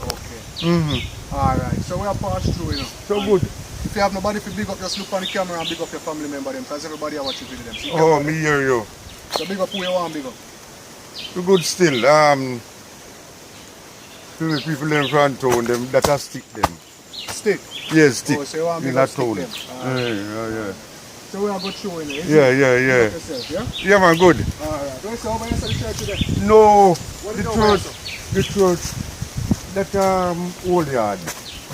Mm-hmm. Alright, so we are passed through, you know. So good. If you have nobody to big up, just look on the camera and big up your family member them, because everybody are watching video them. So, Oh, me hear you. so big up who you want big up. So good still. To the people in front town, them that are stick them. Stick. Yes, stick. Oh, so you want big in up that stick town. them. Yeah. So we are good showing it. Yeah. Yourself, yeah? Yeah, man, good. Alright. Don't say over here, so the church today. No, What the is over church, that old yard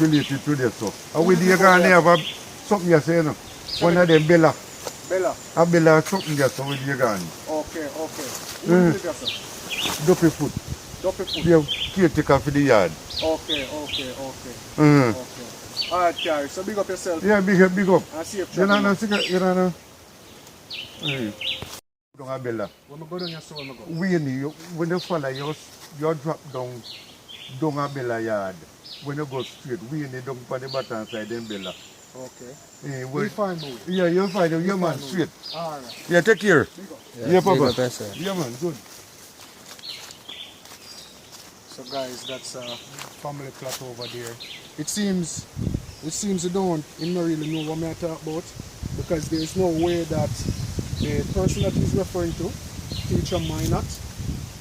related to this stuff. And with the guy have something you say, you know. One of them Bella. Bella. A Bella something there, so with the gun. Okay. Who is it, sir? Duppy foot. Duppy foot. Yeah, caretaker for the yard. Okay. Mm-hmm. Alright, Carrie. So big up yourself. Yeah, big up. And safe You travel. know. Don't have Bella. When I go down your store, I go. When you follow you drop down a Bella yard. When you go straight, we need down on the bottom side, then Bella. Okay. We'll find me. Yeah, you'll find it. Yeah, man, straight. Alright. Yeah, take care. Yeah, Papa. Big up yourself. Yeah, man, good. So guys, that's a family plot over there. It seems you don't really know what I'm talking about, because there is no way that the person that he's referring to, teacher Minot,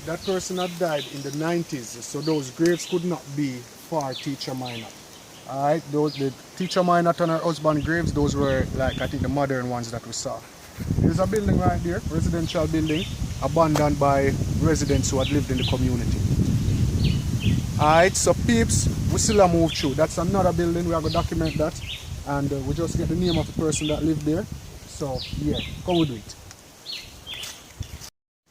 that person had died in the 90s, so those graves could not be for teacher Minot. Alright, the teacher Minot and her husband graves, those were like I think the modern ones that we saw. There's a building right there, residential building, abandoned by residents who had lived in the community. Alright, so peeps, we still a move through. That's another building, we are going to document that. And we just get the name of the person that lived there. So, yeah, come we do it.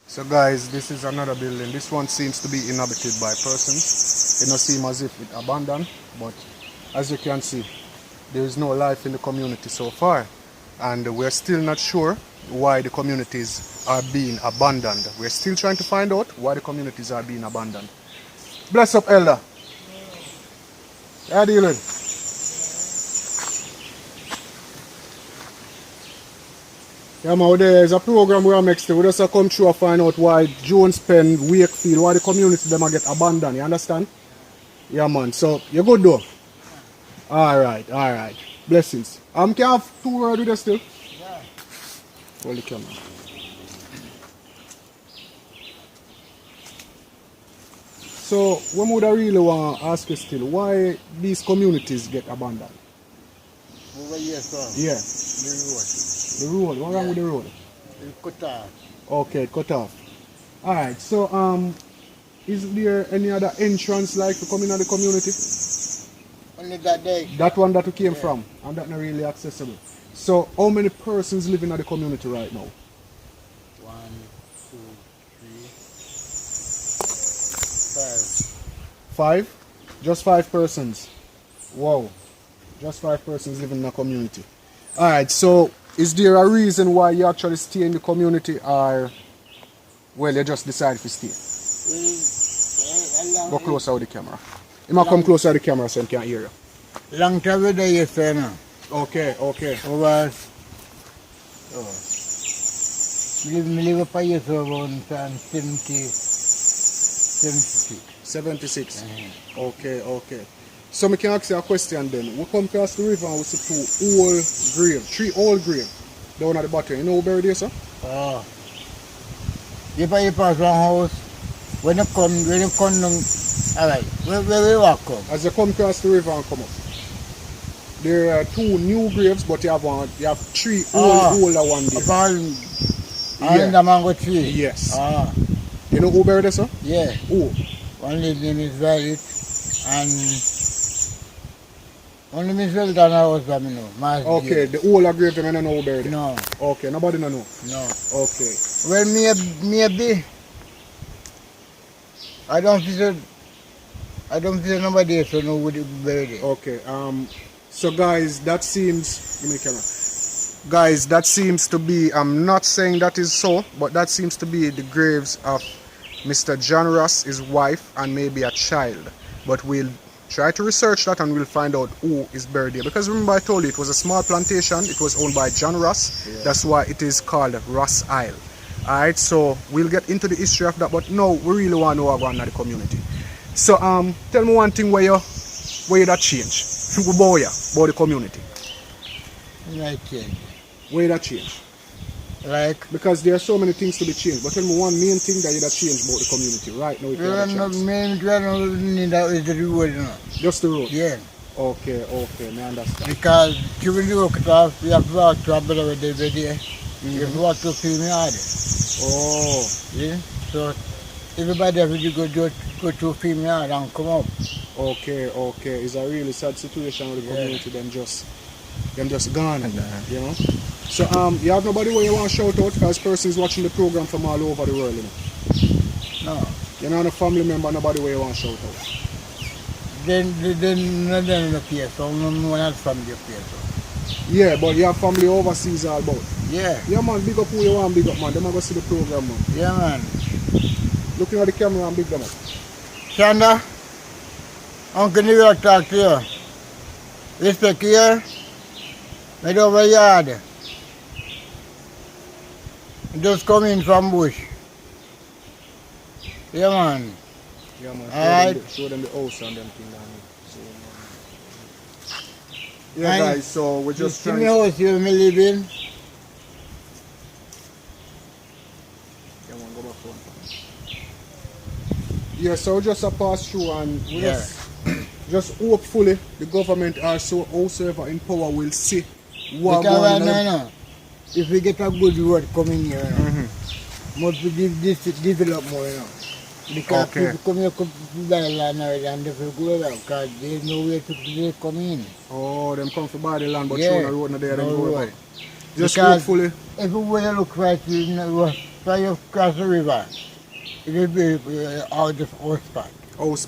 So guys, this is another building. This one seems to be inhabited by persons. It doesn't seem as if it's abandoned, but as you can see, there is no life in the community so far. And we're still not sure why the communities are being abandoned. We're still trying to find out why the communities are being abandoned. Bless up, Elder. How are you doing? Yeah, man, there's a program we're next to. We just come through and find out why Jones Pen, Wakefield, why the community them get abandoned. You understand? Yeah, man. So, you good though? Alright. Blessings. Can I have 2 words with you still? Yeah. Hold the camera. So, what would I really want to ask you still, why these communities get abandoned? Over here, sir. Yeah. The road. The road, what's wrong with the road? It's cut off. Okay, cut off. Alright, so is there any other entrance like to come in the community? Only that day. That one that we came from, and that's not really accessible. So, how many persons living in the community right now? 1, 2, 3, 5. 5? Just 5 persons. Wow. Just 5 persons living in the community. Alright, so is there a reason why you actually stay in the community, or well, you just decide to stay? Go closer with the camera. You might come closer to the camera so I can hear you. Long time with the yesterday now. Okay. Over. live up a year so around 76. 76. Okay. So me can ask you a question then. We come across the river and we see 2 old grave, 3 old grave down at the bottom. You know who buried there, sir? Oh. If I pass one house, when you come down, alright, where we walk come? As you come across the river and come up, there are 2 new graves, but you have 3 older ones there. And the mango tree? Yes. Ah. You know who buried there, sir? Yeah. Who? One lady name is Violet and only Miss Wilton house I know. Okay, the older grave them I don't know who buried there. No. Okay, nobody know. No. Okay. Well, maybe I don't feel nobody else know who buried it. Okay. So guys, that seems. Give me the camera. Guys, that seems to be. I'm not saying that is so, but that seems to be the graves of Mr. John Ross, his wife, and maybe a child. But we'll try to research that and we'll find out who is buried there. Because remember I told you it was a small plantation. It was owned by John Ross. Yeah. That's why it is called Ross Isle. Alright, so we'll get into the history of that. But no, we really want to know about the community. So tell me one thing where you that change. About the community. Like change. Where that change? Like because there are so many things to be changed. But tell me one main thing that you that change about the community right now. If you have a chance. That is the road, you know. Just the road? Yeah. Okay, I understand. Because you will walk it off, we have to walk to a better way every day. You have to walk to 3 yards. Oh. Yeah. So everybody have to go to 3 yards and come up. Okay. It's a really sad situation with the community. Them just gone, you know. So you have nobody where you want to shout out because persons watching the program from all over the world, you know. No. You know, no family member, nobody where you want to shout out. Then no place, so no one else from the place. Yeah, but you have family overseas all about. Yeah. Yeah man, big up who you want big up man. Them are going to see the program man. Yeah man. Looking at the camera and big them up. Shanda, Uncle New York talk to you. Respect here. Made over yard. Just come in from bush. Yeah man. Yeah man. Alright. Show them the house and them thing down here. Yeah guys, so we're just trying to... See me house you live in? Yeah man, go back one. Yeah, so just a pass through and we just hopefully the government or whosoever in power will see what because no. If we get a good road coming here, must be develop more, you know. Because people come here to buy land and they will go there because there's no way to come in. Oh, them come to buy the land but show the road not there and go road. Just hopefully. Everywhere you look right, try to cross the river. It will be all just house spot. House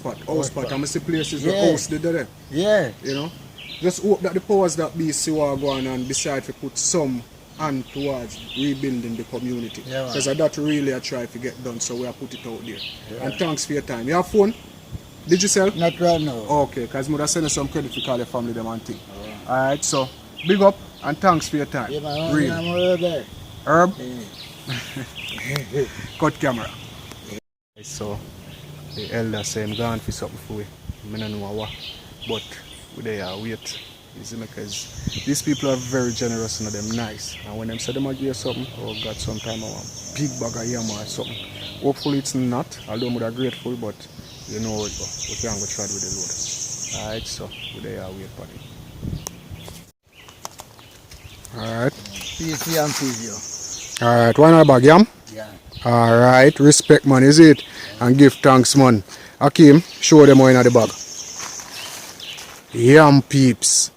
spot. And I see places where house did there. Yeah. You know? Just hope that the powers that be see what go on and decide to put some hand towards rebuilding the community. Because that really I try to get done, so we have put it out there. Yeah. And thanks for your time. You have fun? Did you sell? Not right now. Okay, because I send you some credit to call your family them and thing. Alright, so big up and thanks for your time. Yeah, man, real. I'm over there. Herb? Yeah. Cut camera. So the elder say I'm gone for something for we. I don't know what, but they are wait. Because these people are very generous and them nice. And when them say them give you something, oh God, sometime I want big bag of yam or something. Hopefully it's not, although I'm grateful, but you know what, we can't go try with the load. Alright, so they are wait buddy. Alright. PC and video. Alright, why not bag yam? Yeah. Alright, respect man, is it? And give thanks man. Akim, show them what in the bag. Yam peeps.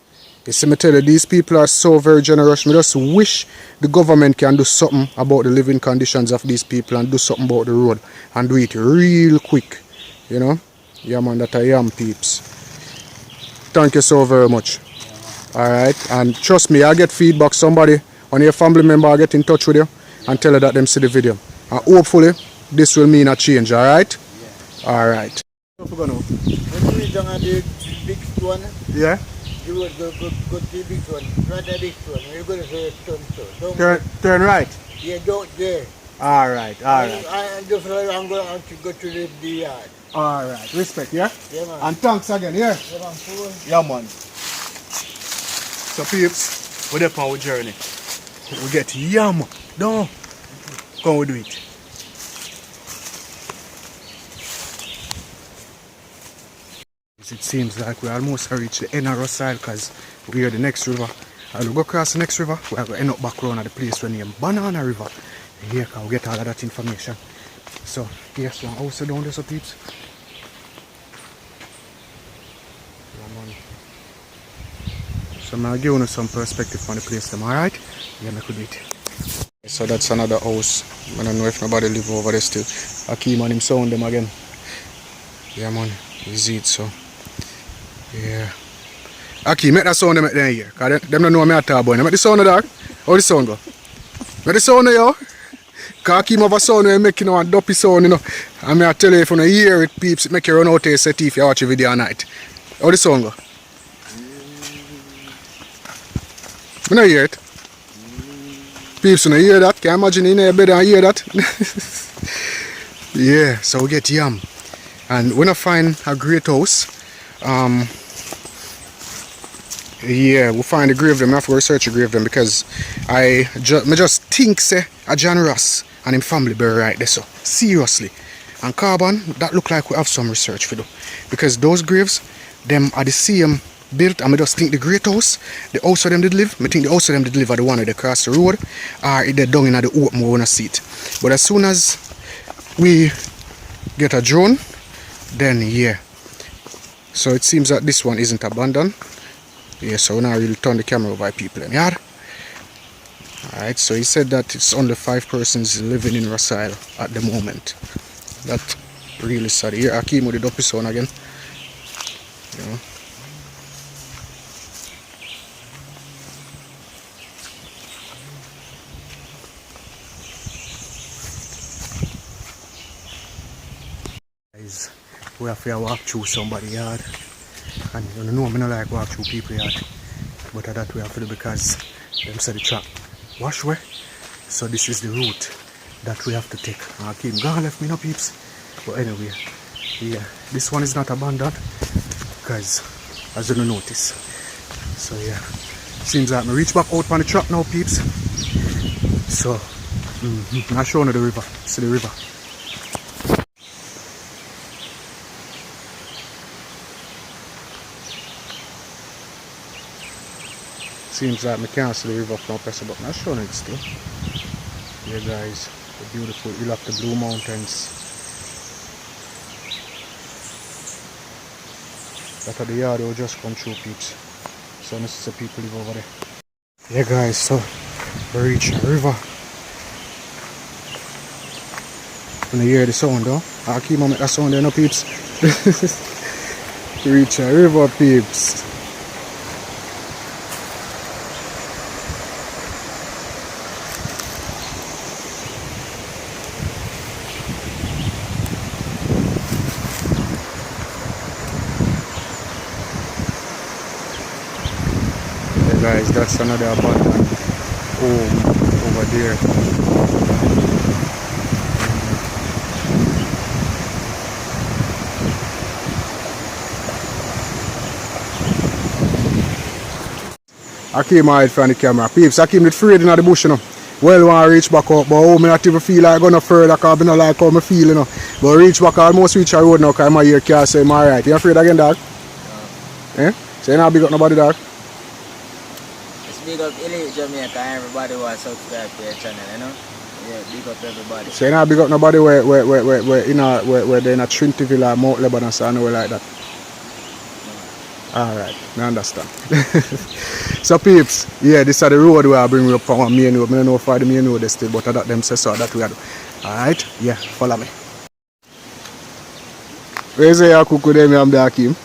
You see me tell you, these people are so very generous. I just wish the government can do something about the living conditions of these people and do something about the road and do it real quick. You know? Yeah man, that are yam peeps. Thank you so very much. Alright, and trust me, I get feedback. Somebody, one of your family member, I get in touch with you and tell you that them see the video. And hopefully, this will mean a change, alright? Yeah. Alright. The big one. Yeah? You would go to this one, not at this one. You're going to say stone. Turn right. Yeah, don't there. Alright. I'm just I'm going to go to the yard. Alright. Respect, yeah? Yeah, man. And thanks again, yeah? Yeah, man. Cool. Yeah, man. So, peeps, we're up on our journey. We get yam. No. Come we do it. It seems like we almost reached the end of Rossile because we are the next river. And we go across the next river, we are going to end up back around at the place we name Banana River. Here can we get all of that information. So here's one house down there, so peeps. So I'm going to give you some perspective on the place them, alright? Yeah, I could do it. So that's another house. I don't know if nobody live over there still. Akeem and him sound them again. Yeah man, you see it so. Yeah. Akeem, make that sound them there here. Cause them don't know me at all about. Make the sound of that. How the sound go? Make the sound of yo. Cause Akeem have a sound where make a dopey sound, you know. And I tell you if you don't hear it, peeps, it make you run out of set if you watch a video at night. How the sound go? You don't hear it. Peeps, you don't hear that? Can you imagine in your bed and hear that? Yeah, so we get yam. And when I find a great house, yeah, we'll find the grave them. I have to research the grave them because I just think say a John Ross and him family bury right there. So seriously, and Carbon, that look like we have some research for do because those graves, them are the same built. And I just think the great house, the house of them did live. I think the house of them did live at the one that they cross the road, or they're down in the open we wanna see it. But as soon as we get a drone, then yeah, so it seems that this one isn't abandoned. Yeah, so now we'll turn the camera over people in yard. Alright, so he said that it's only 5 persons living in Rossile at the moment. That really sad. Here Akeem with the dopey sound again. You know. We have to walk through somebody's yard, and you know I don't like walk through people's yard, but that we have to do because them said the trap wash way. So this is the route that we have to take. Akeem gone left me no peeps, but anyway, yeah, this one is not abandoned because as you notice. So yeah, seems like I reach back out on the trap now peeps. So I'm showing you the river. See the river. Seems like I can't see the river from press the button. I'm showing it still. Yeah guys, the beautiful hill of the Blue Mountains. That are the yard will just come through peeps. So this is the people live over there. Yeah guys, so we reach the river. When you hear the sound though, I'll keep on make that sound there no peeps. Reach the river peeps. Guys, that's another abandoned home over there. Akeem hide from the camera. Peeps, Akeem did afraid in the bush, you know. Well, when I reach back up, but I not even feel like going further because I don't like how I feel, you know. But reach back, almost reach a road now because my ear can't say I'm alright. You afraid again, dog? No. Eh? So you not big up nobody, dog? Big up Ville Jamaica and everybody who has subscribed to your channel, you know? Yeah, big up everybody. So you not big up nobody where they're in a Trinity Ville or Mount Lebanon, so I know like that? No. Alright, I understand. So peeps, yeah, this is the road where I bring you up from one main road. I don't know if I the main road still, but that them say so that we do. Alright, yeah, follow me. Where's the cook with them, I'm the Akeem?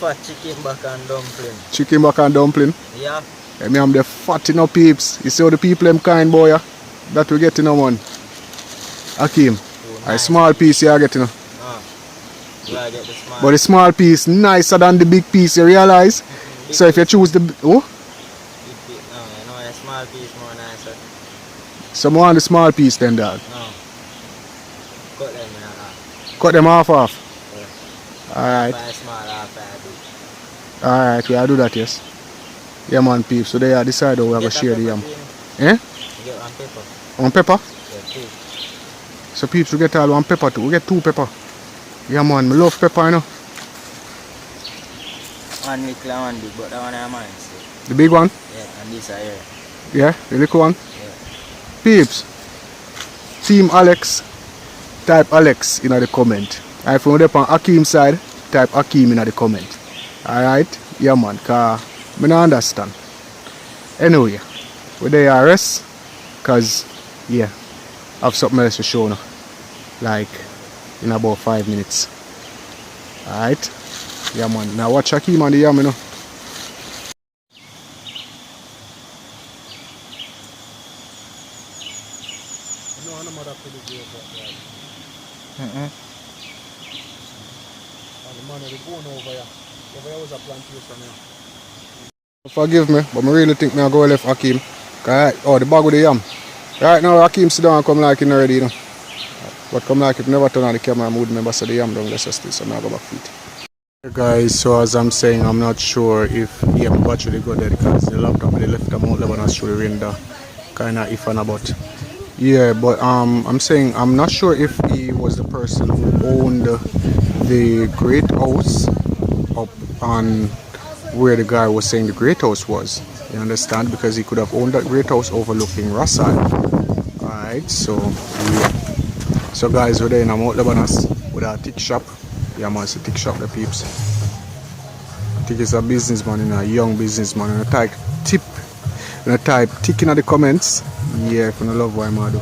Fat chicken back and dumpling. Chicken back and dumpling? Yeah. I mean, I'm the fat enough peeps. You see how the people them kind boy yeah? That we get in one. Akeem, nice. A small piece you are getting. Yeah, I get the small. But the small piece nicer than the big piece, you realize? So if you choose the No, a small piece more nicer. some want the small piece then, dog. No. Cut them in half. Cut them off. Yeah. Alright. Half small, half big. Alright, we'll do that, yes. Yeah man, peeps. So they are decide how we are going to share the yam. Eh? You get one pepper. One pepper? Yeah, 2. So peeps, we get all one pepper too. We get 2 pepper. Yeah man, I love pepper, you know. One little and one big, but that one is mine. So. The big one? Yeah, and this are here. Yeah, the little one? Yeah. Peeps, Team Alex, type Alex in the comment. And if you're on Akim's side, type Akim in the comment. Alright? Yeah man, cause I don't understand. Anyway, we're there to rest, cause yeah, I have something else to show now. Like in about 5 minutes. Alright? Yeah man, now watch Akim on the yam, you know. Forgive me, but I really think I go left Akim. Oh, the bag with the yam. Right now, Akim sit down and come like it already, you know. But come like it never turn on the camera and would remember so the yam down less still, so I go back feet. Hey guys, so as I'm saying, I'm not sure if my battery go dead because the laptop they left the Mount Lebanon through the render. Kinda if and about. Yeah, but I'm saying I'm not sure if he was the person who owned the great house up on where the guy was saying the great house was. You understand? Because he could have owned that great house overlooking Ross Island. Alright, so yeah. So guys, we're there in Mount Lebanon with our tick shop. Yeah man, it's a tick shop, the peeps. I think it's a businessman, you know, a young businessman. And I type tip, and I type tick in the comments. Yeah, if you don't love what I'm do,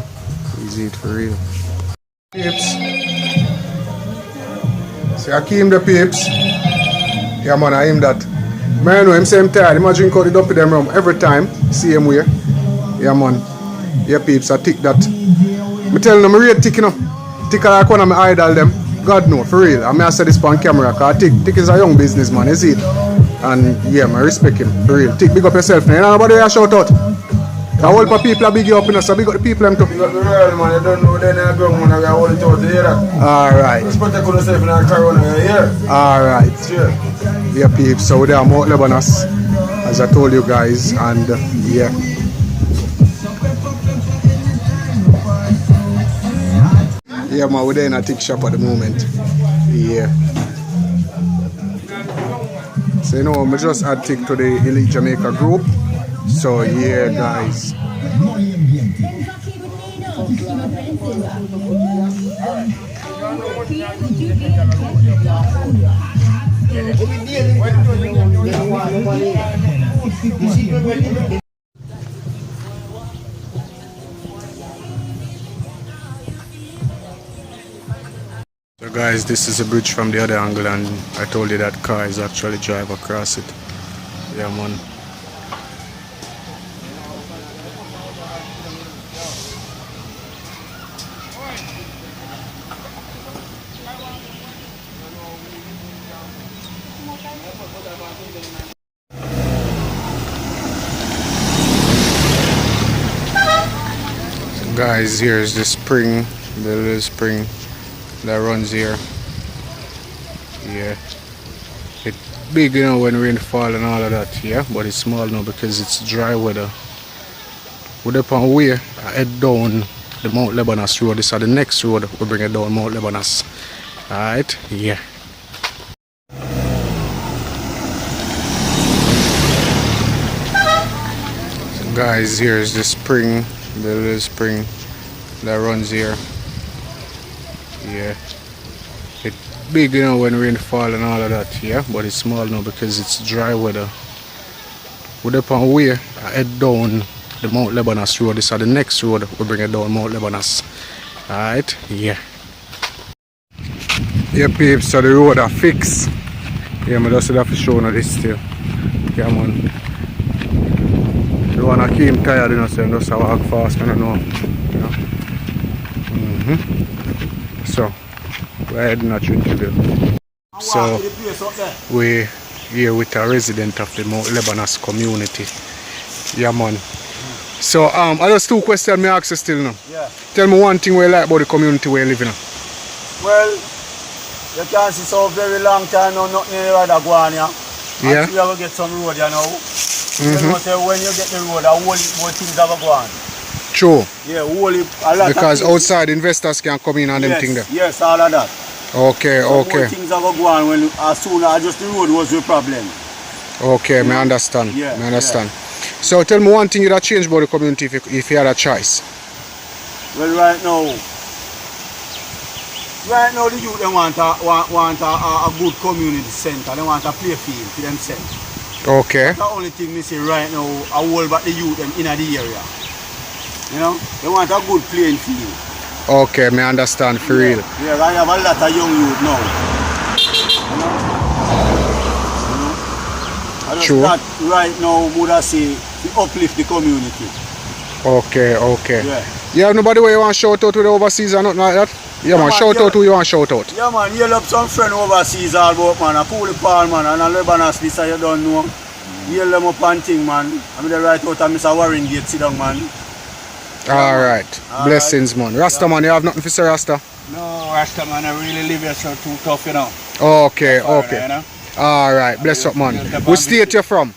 easy it for real. Peeps. See, I came the peeps. Yeah man, I aim that. Man, I know him say I'm tired. Him drink out the dumpy them rum every time. See him where. Yeah man. Yeah peeps, I tick that. I tell them I'm real tick, you know. Tick like one of my idol them. God no, for real. I may have said this on camera because Tick is a young businessman, you see it? And yeah, I respect him, for real. Tick, big up yourself now. You know nobody here shout out? The whole people are big you up, you know, so big up the people them too. You got the real man, you don't know then I go man, I got hold it out, you hear that? Alright. Just protect yourself in our car when you hear. Alright. Sure. Yeah peeps, so we're Mount Lebanon, as I told you guys, and yeah. Yeah man, we're there in a tick shop at the moment. Yeah. So you know, I just add tick to the Elite Jamaica group. So yeah guys. So guys, this is a bridge from the other angle, and I told you that cars actually drive across it. Yeah man. So guys, here's the spring, the little spring that runs here. Yeah, it's big, you know, when rain fall and all of that. Yeah, but it's small now because it's dry weather. We're up on where I head down the Mount Lebanon road. This is the next road we bring it down Mount Lebanon. Alright, yeah. So guys, here's the spring, the little spring that runs here. Yeah, it's big, you know, when rain fall and all of that. Yeah, but it's small now because it's dry weather. We're up on where I head down the Mount Lebanon road. This is the next road we bring it down Mount Lebanon. Alright, yeah. Yeah peeps, so the road are fixed. Yeah, I just have to show you this still. Yeah man. The one I came tired, you know, so I just walk fast, I don't know. You know. So we're heading to Trinity. So we here with a resident of the Mount Lebanon community. Yeah, man. So, I just 2 questions me ask you still now. Yeah. Tell me one thing we like about the community we live in. Well, you can see so very long time now, nothing rather go on here. Yeah. And we have to get some road, you know. You know, say when you get the road, a whole things have to go on. True. Yeah, a lot because of things. outside investors can come in and them things there. Yes, all of that. Okay, so okay. Things have to go on when as soon as just the road was the problem. Okay, yeah. I understand. Yeah, I understand. Yeah. So tell me one thing you'd have changed about the community if you had a choice. Well, right now the youth they want a good community center. They want a play field for themselves. Okay. That's the only thing we say right now, I hold back the youth in the area. You know, they want a good playing field. Okay, I understand for real. Yeah, I have a lot of young youth now. You know? True. That right now would I say to uplift the community. Okay, okay. Yeah. You have nobody where you want to shout out to the overseas or nothing like that? Yeah, man, shout out who you want to shout out. Yeah, man, you up some friend overseas all about, man. A Pool Paul, man, and a Lebanon this you don't know. Yell them up and thing, man. I'm the right out of Mr. Warren Gate, sit down, man. Alright. Blessings, man. Rasta, man, you have nothing to say, Rasta? No, Rasta, man, I really live here so too tough, you know. Okay, okay. You know? Alright, bless up, man. Which state you from?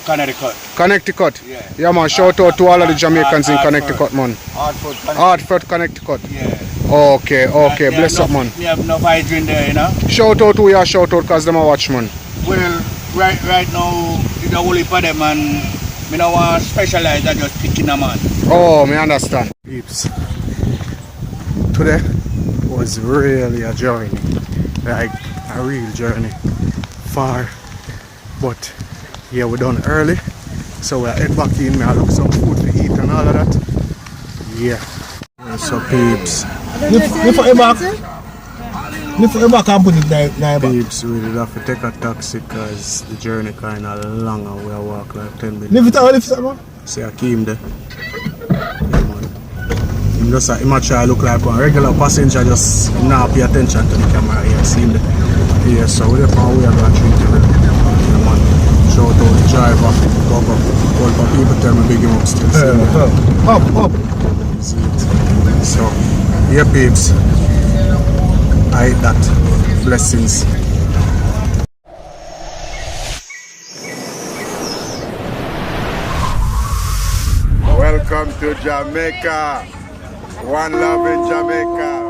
Connecticut. Connecticut? Yeah. Yeah, man, shout out to all of the Jamaicans in Connecticut, man. Hartford, Connecticut. Yeah. Okay, okay, bless up, man. We have no hydrant there, you know. Shout out to you, shout out, because them a watch, man. Well, right now, it's a whole heap of them, and I don't want to specialize, I just picking a man. Oh, me understand. Peeps. Today was really a journey, like a real journey. Far, but yeah, we're done early, so we'll head back in. I'll look some food to eat and all of that. Yeah. So peeps. Lift it back. Lift it back and put it there. Peeps, we did have to take a taxi because the journey kind of long and we'll walk like 10 minutes. Lift it, man. See, I came there. Yeah, man. Him just try look like one regular passenger, just not pay attention to the camera here. See him there. Yeah, so we're on way about Trinity. Yeah, man. Shout out the driver. All the people tell me big him up still. See him there. Up. See it. So, yeah, peeps. I hate that. Blessings. Welcome to Jamaica. One love in Jamaica.